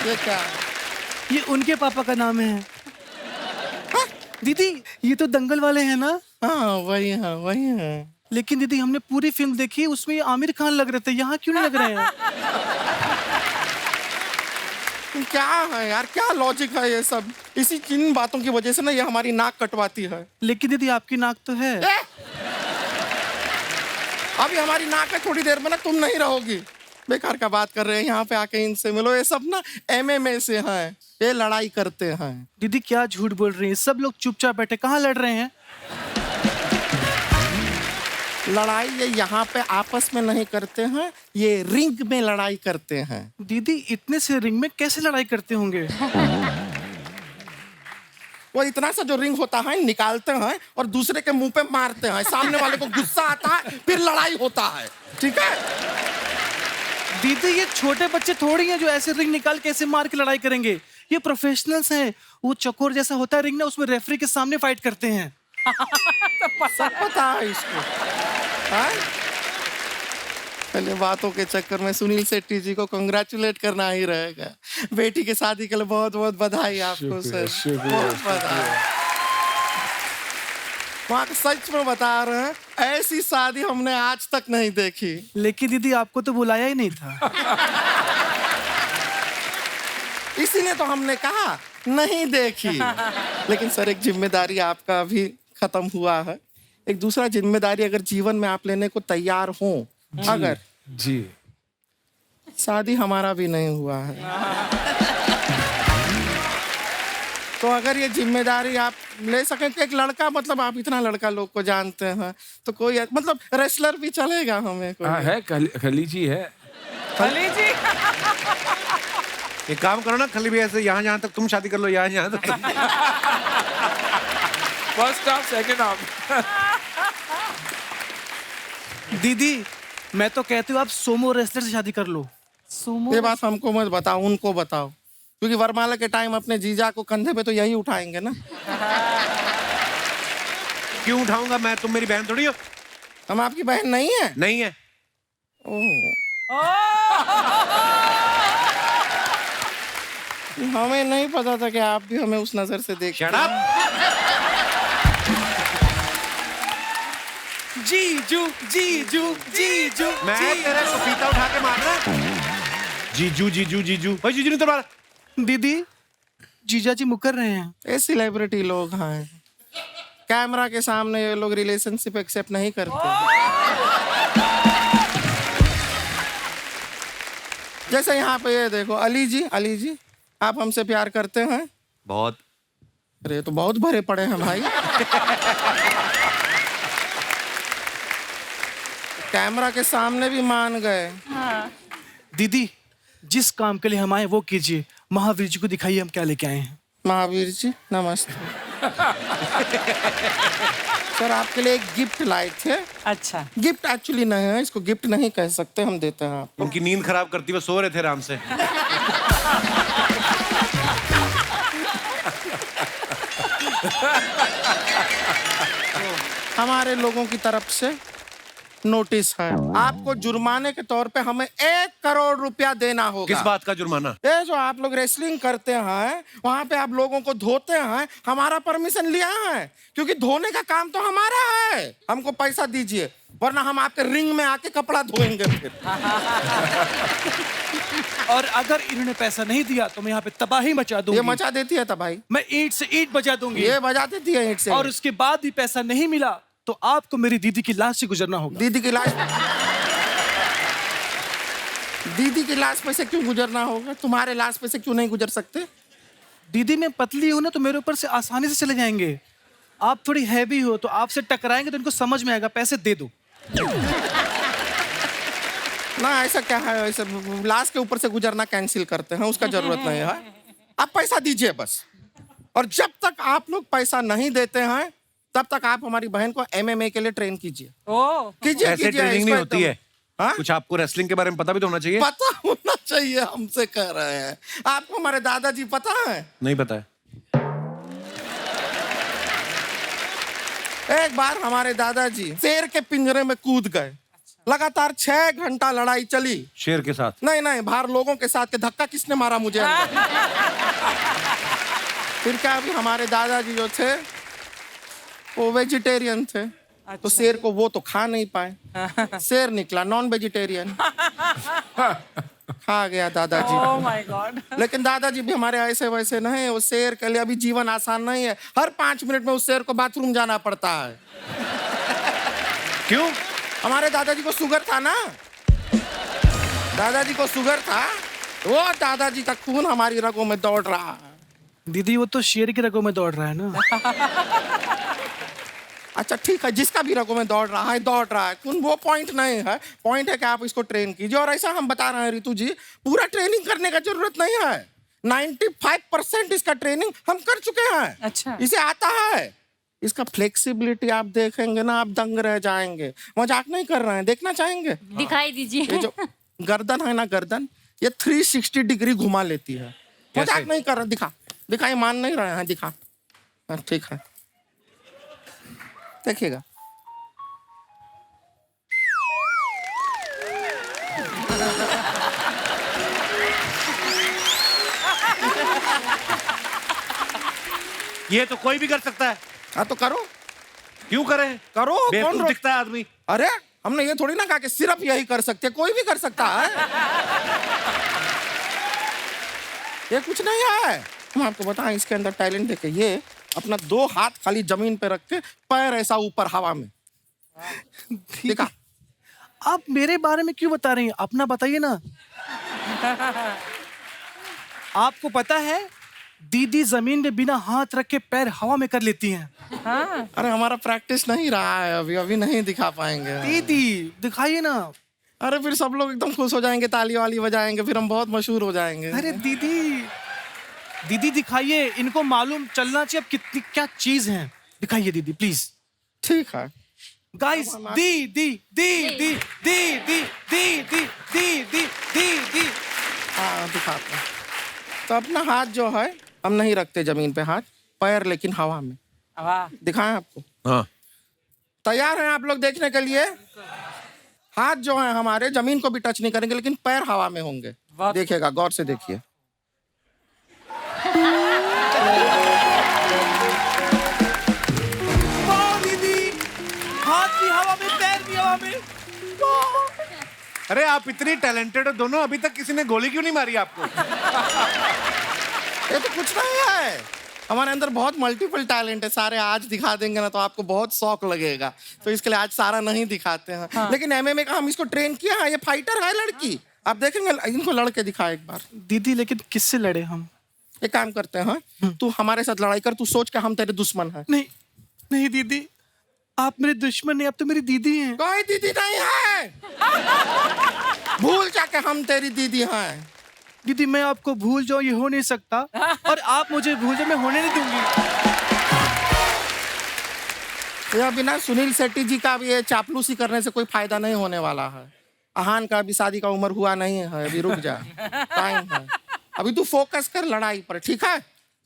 ये क्या? ये उनके पापा का नाम है। दीदी ये तो दंगल वाले हैं ना? हाँ वही है, वही है। लेकिन दीदी हमने पूरी फिल्म देखी, उसमें ये आमिर खान लग रहे थे, यहाँ क्यों नहीं लग रहे हैं? क्या है यार, क्या लॉजिक है ये सब? इसी किन बातों की वजह से ना ये हमारी नाक कटवाती है। लेकिन दीदी आपकी नाक तो है। अभी हमारी नाक है, थोड़ी देर में ना तुम नहीं रहोगी। बेकार का बात कर रहे हैं, यहाँ पे आके इनसे मिलो। ये सब ना MMA से हैं, ये लड़ाई करते हैं। दीदी क्या झूठ बोल रही हैं, सब लोग चुपचाप बैठे, कहाँ लड़ रहे हैं? लड़ाई ये यहाँ पे आपस में नहीं करते हैं, ये रिंग में लड़ाई करते हैं। दीदी इतने से रिंग में कैसे लड़ाई करते होंगे? वो इतना सा जो रिंग होता है निकालते हैं और दूसरे के मुंह पे मारते हैं, सामने वाले को गुस्सा आता है, फिर लड़ाई होता है। ठीक है दीदी ये छोटे बच्चे थोड़ी हैं जो ऐसे रिंग निकाल के ऐसे मार के लड़ाई करेंगे, ये प्रोफेशनल्स हैं। वो चकोर जैसा होता है रिंग ना, उसमें रेफरी के सामने फाइट करते हैं। सब पता है इसको। पहले बातों के चक्कर में सुनील शेट्टी जी को कंग्रेचुलेट करना ही रहेगा। बेटी की शादी के लिए बहुत बहुत बधाई आपको सर, बहुत बधाई। वहाँ सच में बता रहे हैं, ऐसी शादी हमने आज तक नहीं देखी। लेकिन दीदी आपको तो बुलाया ही नहीं था। इसीलिए तो हमने कहा नहीं देखी। लेकिन सर एक जिम्मेदारी आपका अभी खत्म हुआ है। एक दूसरा जिम्मेदारी अगर जीवन में आप लेने को तैयार हो, अगर जी शादी हमारा भी नहीं हुआ है, तो अगर ये जिम्मेदारी आप ले सकें कि एक लड़का, मतलब आप इतना लड़का लोग को जानते हैं, तो कोई मतलब रेसलर भी चलेगा हमें कोई? है खली जी है। खली जी एक काम करो ना, खली भी ऐसे यहाँ जहाँ तक तुम शादी कर लो, यहाँ तक। First half second half. दीदी मैं तो कहती हूँ आप सोमो रेसलर से शादी कर लो। ये बात हमको मत बताओ, उनको बताओ, क्योंकि वरमाला के टाइम अपने जीजा को कंधे पे तो यही उठाएंगे ना। क्यों उठाऊंगा मैं? तुम मेरी बहन थोड़ी हो। हम आपकी बहन नहीं है? नहीं है। हमें नहीं पता था कि आप भी हमें उस नजर से देख। Shut up! जीजू जीजू जीजू, मैं तेरे को पीता उठा के मार रहा। जीजू जीजू जीजू, भाई जीजू नहीं तो मार। दीदी जीजा जी मुकर रहे हैं। ये सेलिब्रिटी लोग हैं, कैमरा के सामने ये लोग रिलेशनशिप एक्सेप्ट नहीं करते। जैसे यहाँ पे ये देखो, अली जी आप हमसे प्यार करते हैं? बहुत। अरे तो बहुत भरे पड़े हैं भाई। कैमरा के सामने भी मान गए। हाँ। दीदी जिस काम के लिए हम आए वो कीजिए, महावीर जी को दिखाइए हम क्या लेके आए हैं। महावीर जी नमस्ते। सर आपके लिए एक गिफ्ट लाए थे। अच्छा। गिफ्ट एक्चुअली नहीं है, इसको गिफ्ट नहीं कह सकते, हम देते हैं आपको। उनकी नींद खराब करती हुए सो रहे थे आराम से। हमारे लोगों की तरफ से नोटिस है, आपको जुर्माने के तौर पे हमें 1 करोड़ रुपया देना होगा। किस बात का जुर्माना? ये जो आप लोग रेसलिंग करते हैं, वहाँ पे आप लोगों को धोते हैं, हमारा परमिशन लिया है, क्योंकि धोने का काम तो हमारा है। हमको पैसा दीजिए, वरना हम आपके रिंग में आके कपड़ा धोएंगे फिर। और अगर इन्होंने पैसा नहीं दिया तो मैं यहाँ पे तबाही मचा दूंगी। ये मचा देती है तबाही। मैं ईंट से ईंट बजा दूंगी। ये बजा देती है ईंट से। और उसके बाद भी पैसा नहीं मिला तो आपको मेरी दीदी की लाश से गुजरना होगा। दीदी की लाश? दीदी की लाश पे से क्यों गुजरना होगा? तुम्हारे लाश पे से क्यों नहीं गुजर सकते? दीदी मैं पतली हूं ना, तो मेरे ऊपर से आसानी से चले जाएंगे। आप थोड़ी हैवी हो तो आपसे टकराएंगे तो इनको समझ में आएगा, पैसे दे दो। ना ऐसा क्या है, ऐसा लाश के ऊपर से गुजरना कैंसिल करते हैं, उसका जरूरत नहीं है। आप पैसा दीजिए बस। और जब तक आप लोग पैसा नहीं देते हैं तब तक आप हमारी बहन को MMA के लिए ट्रेन कीजिए। ऐसे ट्रेनिंग नहीं होती है। कुछ आपको रेसलिंग के बारे में पता भी तो होना चाहिए। पता होना चाहिए, हमसे कह रहे हैं। आपको हमारे दादाजी पता है? नहीं पता है। एक बार हमारे दादाजी शेर के पिंजरे में कूद गए। लगातार 6 घंटा लड़ाई चली। शेर के साथ? नहीं, बाहर लोगों के साथ। के धक्का किसने मारा मुझे अंदर? फिर क्या, अभी हमारे दादाजी जो थे वो वेजिटेरियन थे। तो शेर को वो तो खा नहीं पाए। शेर निकला नॉन वेजिटेरियन। खा गया दादाजी। Oh my God. लेकिन दादाजी भी हमारे ऐसे वैसे नहीं। वो शेर के लिए अभी जीवन आसान नहीं है। हर 5 मिनट में उस शेर को बाथरूम जाना पड़ता है। क्यों? हमारे दादाजी को शुगर था ना। दादाजी को शुगर था, वो दादाजी का खून हमारी रगों में दौड़ रहा है। दीदी वो तो शेर की रगों में दौड़ रहा है ना। अच्छा ठीक है, जिसका भी रगों में दौड़ रहा है खून, वो पॉइंट नहीं है। पॉइंट है कि आप इसको ट्रेन कीजिए। और ऐसा हम बता रहे हैं ऋतु जी, पूरा ट्रेनिंग करने का जरूरत नहीं है। 95% इसका ट्रेनिंग हम कर चुके हैं। अच्छा। इसे आता है। इसका फ्लेक्सिबिलिटी आप देखेंगे ना, आप दंग रह जाएंगे। मजाक नहीं कर रहे हैं, देखना चाहेंगे? दिखाई दीजिए। ये जो गर्दन है ना, गर्दन ये 360 डिग्री घुमा लेती है। मजाक नहीं कर रहे। दिखा, ये मान नहीं रहे हैं। दिखा, ठीक है, देखिएगा। ये तो कोई भी कर सकता है। हाँ तो करो। क्यों करें? करो। बेवकूफ दिखता है आदमी। अरे हमने ये थोड़ी ना कहा कि सिर्फ यही कर सकते, कोई भी कर सकता है। ये कुछ नहीं है। हम आपको बताएं, इसके अंदर टैलेंट देखे। ये अपना 2 हाथ खाली जमीन पे रख के पैर ऐसा ऊपर हवा में दिखा। आप मेरे बारे में क्यों बता रही हैं? अपना बताइए ना। आपको पता है दीदी जमीन में बिना हाथ रख के पैर हवा में कर लेती हैं। हाँ। अरे हमारा प्रैक्टिस नहीं रहा है अभी नहीं दिखा पाएंगे। दीदी दिखाइए ना। अरे फिर सब लोग एकदम खुश हो जाएंगे, ताली वाली बजाएंगे, फिर हम बहुत मशहूर हो जाएंगे। अरे दीदी दिखाइए। इनको मालूम चलना चाहिए अब कितनी क्या चीज है। दिखाइए दीदी प्लीज। ठीक है गाइस, दी। हाँ दिखाते हैं। तो अपना हाथ जो है हम नहीं रखते जमीन पे, हाथ पैर लेकिन हवा में। दिखाएं आपको? हाँ। तैयार हैं आप लोग देखने के लिए? हाथ जो है हमारे जमीन को भी टच नहीं करेंगे, लेकिन पैर हवा में होंगे। देखिएगा, गौर से देखिए। दीदी, हाथ भी हवा में, पैर भी हवा में। अरे आप इतनी टैलेंटेड हो दोनों, अभी तक किसी ने गोली क्यों नहीं मारी आपको? ये तो कुछ नहीं है। हमारे अंदर बहुत मल्टीपल टैलेंट है। सारे आज दिखा देंगे ना तो आपको बहुत शौक लगेगा, तो इसके लिए आज सारा नहीं दिखाते हैं। हाँ। लेकिन MMA का हम इसको ट्रेन किया है। ये फाइटर है लड़की, आप देखेंगे। इनको लड़के दिखा एक बार। दीदी लेकिन किससे लड़े हम? एक काम करते हैं, तू हमारे साथ लड़ाई कर। तू सोच के हम तेरे दुश्मन हैं। नहीं दीदी, आप मेरे दुश्मन नहीं, आप तो मेरी दीदी हैं। कोई दीदी नहीं है। भूल जाके हम तेरी दीदी हैं। दीदी मैं आपको भूल जाऊं, ये हो नहीं सकता। और आप मुझे भूल जाओ, मैं होने नहीं दूंगी। ये अभी ना सुनील शेट्टी जी का भी ये चापलूसी करने से कोई फायदा नहीं होने वाला है। आहान का अभी शादी का उम्र हुआ नहीं है, अभी रुक जा, टाइम है। अभी तू फोकस कर लड़ाई पर, ठीक है?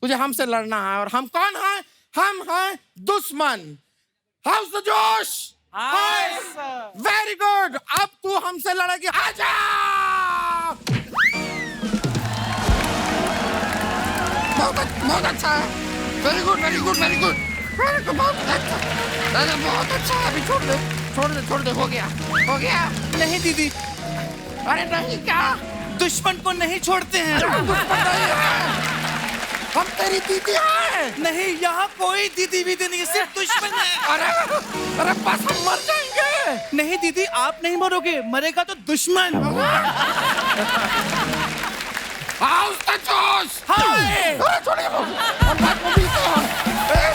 तुझे हमसे लड़ना है। और हम कौन हैं? हम हैं दुश्मन। हाउस द जोश। Very good. अब तू हमसे लड़ेगी। आजा। बहुत अच्छा है। वेरी गुड बहुत अच्छा है। अभी छोड़ दे। हो गया। नहीं दीदी। अरे नहीं क्या? दुश्मन को नहीं छोड़ते हैं। दुश्मन नहीं है, हम तेरी दीदी हैं। नहीं, यहाँ कोई दीदी वीदी नहीं, सिर्फ दुश्मन है। अरे बस हम मर जाएंगे। नहीं दीदी, आप नहीं मरोगे, मरेगा तो दुश्मन। हाउस द जोश। छोड़िए, हम बात में मिलते हैं।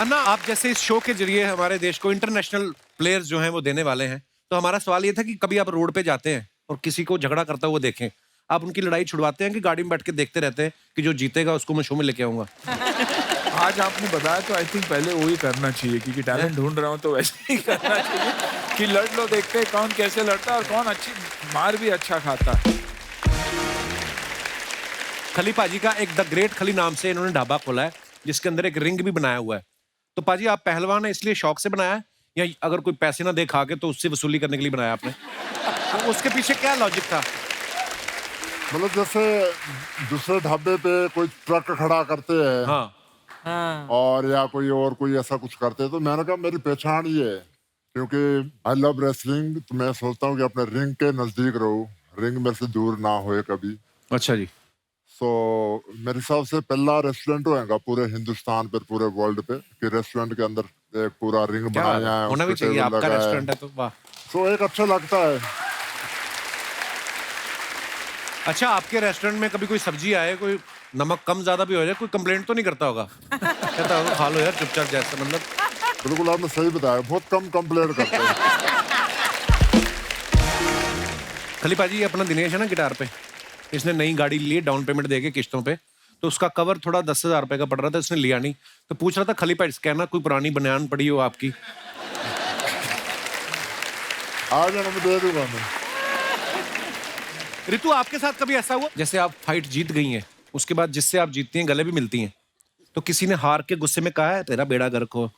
अन्ना, आप जैसे इस शो के जरिए हमारे देश को इंटरनेशनल प्लेयर्स जो हैं वो देने वाले हैं, तो हमारा सवाल ये था कि कभी आप रोड पे जाते हैं और किसी को झगड़ा करता हुआ देखें, आप उनकी लड़ाई छुड़वाते हैं कि गाड़ी में बैठ के देखते रहते हैं कि जो जीतेगा उसको मैं शो में लेके आऊंगा? आज आपने बताया तो आई थिंक पहले वो ही करना चाहिए, क्योंकि टैलेंट ढूंढ रहा हूँ तो वैसे ही करना चाहिए कि लड़ लो, देखते हैं कौन कैसे लड़ता है और कौन अच्छी मार भी अच्छा खाता है। खली पाजी का एक द ग्रेट खली नाम से इन्होंने ढाबा खोला है, जिसके अंदर एक रिंग भी बनाया हुआ है। तो पाजी आप पहलवान है इसलिए शौक से बनाया है, या अगर कोई पैसे ना दे खा के तो उससे वसूली करने के लिए बनाया आपने? तो उसके पीछे क्या लॉजिक था? मतलब जैसे दूसरे ढाबे पे कोई ट्रक खड़ा करते हैं, हाँ। और या कोई ऐसा कुछ करते हैं, तो मैंने कहा मेरी पहचान ये है, क्योंकि आई लव रेसलिंग, तो मैं सोचता हूँ कि अपने रिंग के नजदीक रहूं, रिंग मेरे से दूर ना होए कभी। अच्छा जी। सो मेरे हिसाब से पहला रेस्टोरेंट होएगा पूरे हिंदुस्तान पर, पूरे वर्ल्ड पे, कि रेस्टोरेंट के अंदर एक पूरा रिंग बनाया है, होना भी चाहिए, आपका रेस्टोरेंट है तो वाह। सो एक अच्छा लगता है। अच्छा, आपके रेस्टोरेंट में कभी कोई सब्जी आए, कोई नमक कम ज्यादा भी हो जाए, कोई कंप्लेंट तो नहीं करता होगा? कहता होगा खा लो यार चुपचाप, जैसे मतलब। बिल्कुल आपने सही बताया, बहुत कम कंप्लेंट करते हैं। खली पाजी, अपना दिनेश है ना गिटार पे, इसने नई गाड़ी ली डाउन पेमेंट देके किश्तों पे, तो उसका कवर थोड़ा 10,000 रुपए का पड़ रहा था, इसने लिया नहीं, तो पूछ रहा था खली पाजी कहना कोई पुरानी बनियान पड़ी हो आपकी? आ जाना, मैं दे दूंगा मैं। रितु, आपके साथ कभी ऐसा हुआ जैसे आप फाइट जीत गई हैं, उसके बाद जिससे आप जीतती हैं गले भी मिलती हैं, तो किसी ने हार के गुस्से में कहा है तेरा बेड़ा गर्क हो,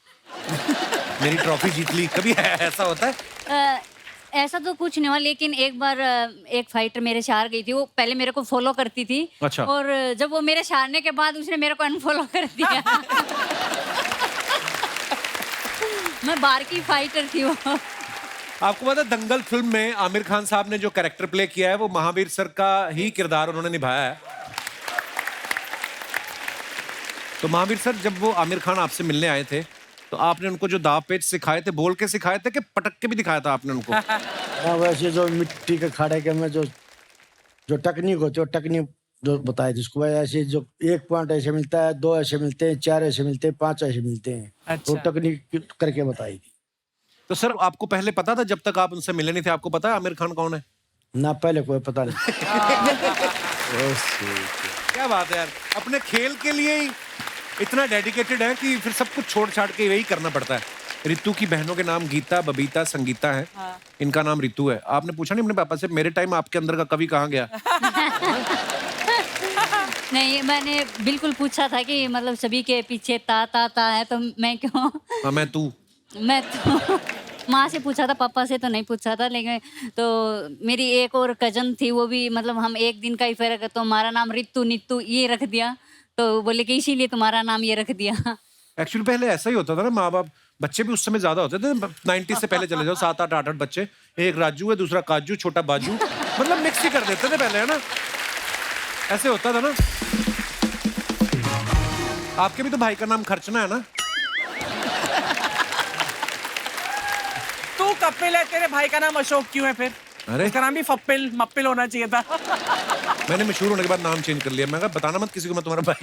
मेरी ट्रॉफी जीत ली, कभी ऐसा होता है? ऐसा तो कुछ नहीं हुआ, लेकिन एक बार एक फाइटर मेरे से हार गई थी। वो पहले मेरे को फॉलो करती थी। अच्छा। और जब वो मेरे से हारने के बाद उसने मेरे को अनफॉलो कर दिया। मैं बाहर की फाइटर थी वो। आपको पता है दंगल फिल्म में आमिर खान साहब ने जो कैरेक्टर प्ले किया है वो महावीर सर का ही किरदार उन्होंने निभाया है। तो महावीर सर, जब वो आमिर खान आपसे मिलने आए थे तो आपने उनको जो दाव पेच सिखाए थे, बोल के सिखाए थे कि पटक के भी दिखाया था आपने उनको? हाँ, वैसे जो मिट्टी के खाड़े के में जो टेक्निक होती है, टेक्निक जो बताई थी उसको, ऐसे जो 1 पॉइंट ऐसे मिलता है, 2 ऐसे मिलते हैं, 4 ऐसे मिलते हैं, 5 ऐसे मिलते हैं। अच्छा। तो टेक्निक करके बताई थी। तो सर आपको पहले पता था, जब तक आप उनसे मिले नहीं थे, आपको पता है आमिर खान कौन है? ना, पहले कोई पता नहीं। क्या बात है यार, अपने खेल के लिए ही इतना डेडिकेटेड है कि फिर सब कुछ छोड़ छाड़ के यही करना पड़ता है। रितु की बहनों के नाम गीता, बबीता, संगीता है। हाँ। इनका नाम रितु है। आपने पूछा नहीं अपने पापा से मेरे टाइम आपके अंदर का कवि कहाँ गया? नहीं, मैंने बिल्कुल पूछा था कि मतलब सभी के पीछे ता है, तो मैं क्यों? हाँ, मैं तो माँ से पूछा था, पापा से तो नहीं पूछा था। लेकिन तो मेरी एक और कजन थी, वो भी मतलब हम एक दिन का ही फर्क है, तो हमारा नाम रितु नित्तु ये रख दिया, तो बोले कि इसीलिए तुम्हारा नाम ये रख दिया। एक्चुअली पहले ऐसा ही होता था ना, माँ बाप, बच्चे भी उस समय ज्यादा होते थे, 90 से पहले चले जाओ, 7, 8 बच्चे, एक राजू है, दूसरा काजू, छोटा बाजू, मतलब मिक्स ही कर देते थे पहले, है ना? ऐसे होता था ना। आपके भी तो भाई का नाम खर्चना है ना? तू कपिल है, तेरे भाई का नाम अशोक क्यों है फिर? अरे इसका नाम भी फप्पिल मप्पिल होना चाहिए था। मैंने मशहूर होने के बाद नाम चेंज कर लिया। मैं कहा बताना मत किसी को मैं तुम्हारा भाई।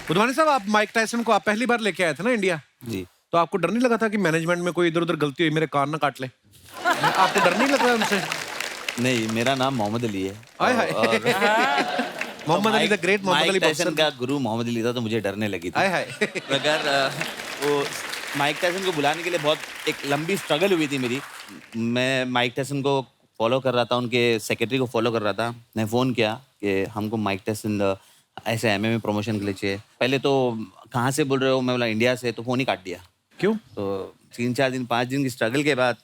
बुधवानी साहब, आप माइक टायसन को आप पहली बार लेके आए थे ना इंडिया जी, तो आपको डर नहीं लगा था कि मैनेजमेंट में कोई इधर उधर गलती हुई, मेरे कान ना काट ले? आपको डर नहीं लग रहा उनसे? नहीं, मेरा नाम मोहम्मद अली है। Hi hi. Mohammad Ali the great, Mohammad Ali Tyson का गुरु मोहम्मद अली था, तो मुझे डरने लगी थी। हाय हाय। अगर वो माइक टायसन को बुलाने के लिए बहुत एक लंबी स्ट्रगल हुई थी मेरी। मैं माइक टायसन को फॉलो कर रहा था, उनके सेक्रेटरी को फॉलो कर रहा था। मैं फ़ोन किया कि हमको माइक टायसन ऐसे MMA प्रमोशन के लिए चाहिए। पहले तो कहाँ से बोल रहे हो, मैं बोला इंडिया से, तो फ़ोन ही काट दिया। क्यों? तो 3-4 दिन 5 दिन की स्ट्रगल के बाद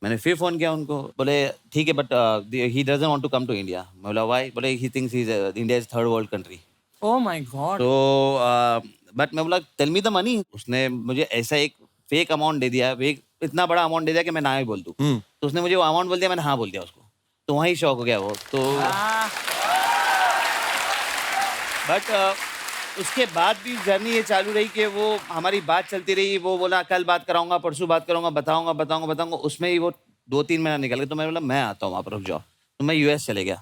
मैंने फिर फ़ोन किया उनको, बोले ठीक है but he doesn't want to come to India. मैं बोला व्हाई? बोले he thinks India is 3rd world country. Oh my god. तो बट मैं बोला टेल मी द मनी। उसने मुझे ऐसा एक फेक अमाउंट दे दिया, इतना बड़ा अमाउंट दे दिया कि मैं ना ही बोल दूं। तो उसने मुझे वो अमाउंट बोल दिया, मैंने हाँ बोल दिया उसको, तो वहीं शौक हो गया वो। तो बट उसके बाद भी जर्नी ये चालू रही कि वो हमारी बात चलती रही। वो बोला कल बात कराऊंगा, परसों बात करूंगा, बताऊंगा। उसमें ही वो 2-3 महीना निकल गया। तो मैं बोला मैं आता हूँ वहाँ पर, रुक जाओ। तो मैं US चले गया।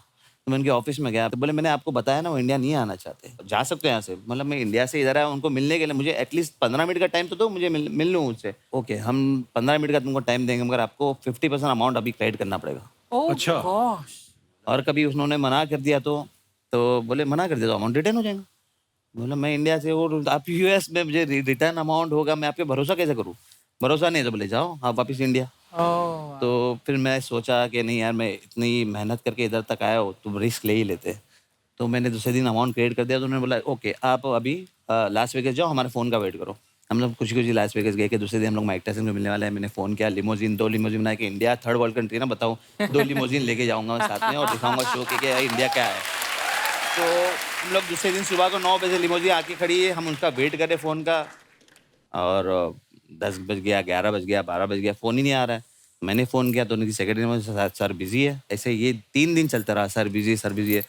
तो मैं उनके ऑफिस में गया, तो बोले मैंने आपको बताया ना वो इंडिया नहीं आना चाहते, जा सकते हैं यहाँ से। मतलब मैं इंडिया से इधर आया उनको मिलने के लिए, मुझे एटलीस्ट 15 मिनट का टाइम तो दो, मुझे मिल लूँ उनसे। ओके, हम 15 मिनट का तुमको टाइम देंगे, मगर आपको 50% अमाउंट अभी क्रेडिट करना पड़ेगा। अच्छा। और कभी उन्होंने मना कर दिया तो बोले मना कर दिया तो अमाउंट रिटर्न हो जाएगा। बोला मैं इंडिया से हूँ, आप यूएस में मुझे रिटर्न अमाउंट होगा, मैं आप पे भरोसा कैसे करूँ? भरोसा नहीं है तो बोले जाओ आप वापस इंडिया। तो फिर मैं सोचा कि नहीं यार, मैं इतनी मेहनत करके इधर तक आया हूँ तो रिस्क ले ही लेते। तो मैंने दूसरे दिन अमाउंट क्रिएट कर दिया। तो उन्होंने बोला ओके आप अभी लास वेगस जाओ, हमारे फ़ोन का वेट करो। हम लोग खुशी खुशी लास वेगस गए कि दूसरे दिन हम लोग माइक टायसन को मिलने वाले हैं। मैंने फ़ोन किया, लिमोजिन 2 लिमोजिन बनाया कि इंडिया थर्ड वर्ल्ड कंट्री ना, बताऊँ 2 लिमोजिन लेके जाऊँगा मैं साथ में और दिखाऊँगा शो कि इंडिया क्या है। तो हम लोग दूसरे दिन सुबह को 9 बजे लिमोजिन आके खड़ी है, हम उसका वेट करें फ़ोन का, और 10 बज गया, 11 बज गया, 12 बज गया, फ़ोन ही नहीं आ रहा है। मैंने फ़ोन किया तो उनकी सेक्रेटरी ने सर बिजी है। ऐसे ये 3 दिन चलता रहा, सर बिजी है।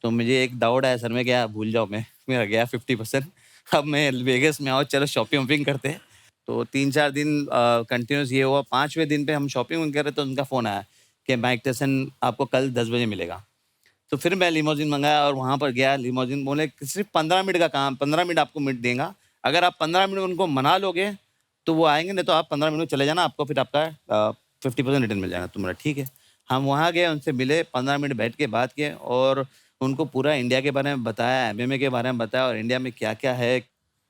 तो मुझे एक डाउट आया, सर मैं क्या भूल जाऊँ मैं, मेरा गया 50%। अब मैं वेगस में आओ, चलो शॉपिंग वॉपिंग करते हैं। तो 3-4 दिन कंटिन्यूस ये हुआ। 5वें दिन पे हम शॉपिंग कर रहे तो उनका फ़ोन आया कि माइक टायसन आपको कल 10 बजे मिलेगा। तो फिर मैं लिमोजिन मंगाया और वहाँ पर गया। लिमोजिन बोले सिर्फ 15 मिनट का काम, 15 मिनट आपको मिनट देगा, अगर आप 15 मिनट उनको मना लोगे तो वो आएंगे, नहीं तो आप 15 मिनट में चले जाना, आपको फिर आपका 50% रिटर्न मिल जाएगा। तो मेरा ठीक है। हम वहाँ गए, उनसे मिले, 15 मिनट बैठ के बात किए और उनको पूरा इंडिया के बारे में बताया, MMA के बारे में बताया और इंडिया में क्या क्या है।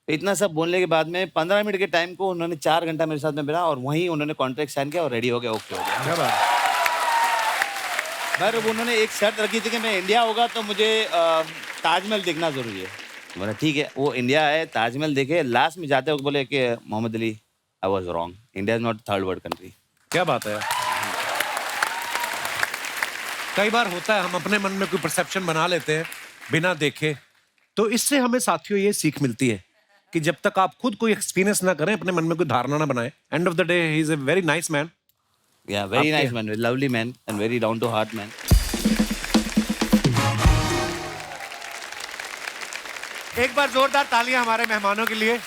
इतना सब बोलने के बाद में 15 मिनट के टाइम को उन्होंने 4 घंटा मेरे साथ में बिता और वहीं उन्होंने कॉन्ट्रैक्ट साइन किया और रेडी हो गया, ओके हो गया। पर उन्होंने एक शर्त रखी थी कि मैं इंडिया होगा तो मुझे ताजमहल देखना ज़रूरी है। बोला ठीक है, वो इंडिया है, ताजमहल देखे। लास्ट में जाते वक्त बोले कि Muhammad Ali I was wrong, India is not third world country. क्या बात है। कई बार होता है हम अपने मन में कोई परसेप्शन बना लेते हैं बिना देखे। तो इससे हमें साथियों ये सीख मिलती है कि जब तक आप खुद कोई एक्सपीरियंस ना करें, अपने मन में कोई धारणा ना बनाएं। End of the day he is a very nice man. Yeah, very nice man, lovely man and very down to heart man. एक बार जोरदार तालियां हमारे मेहमानों के लिए।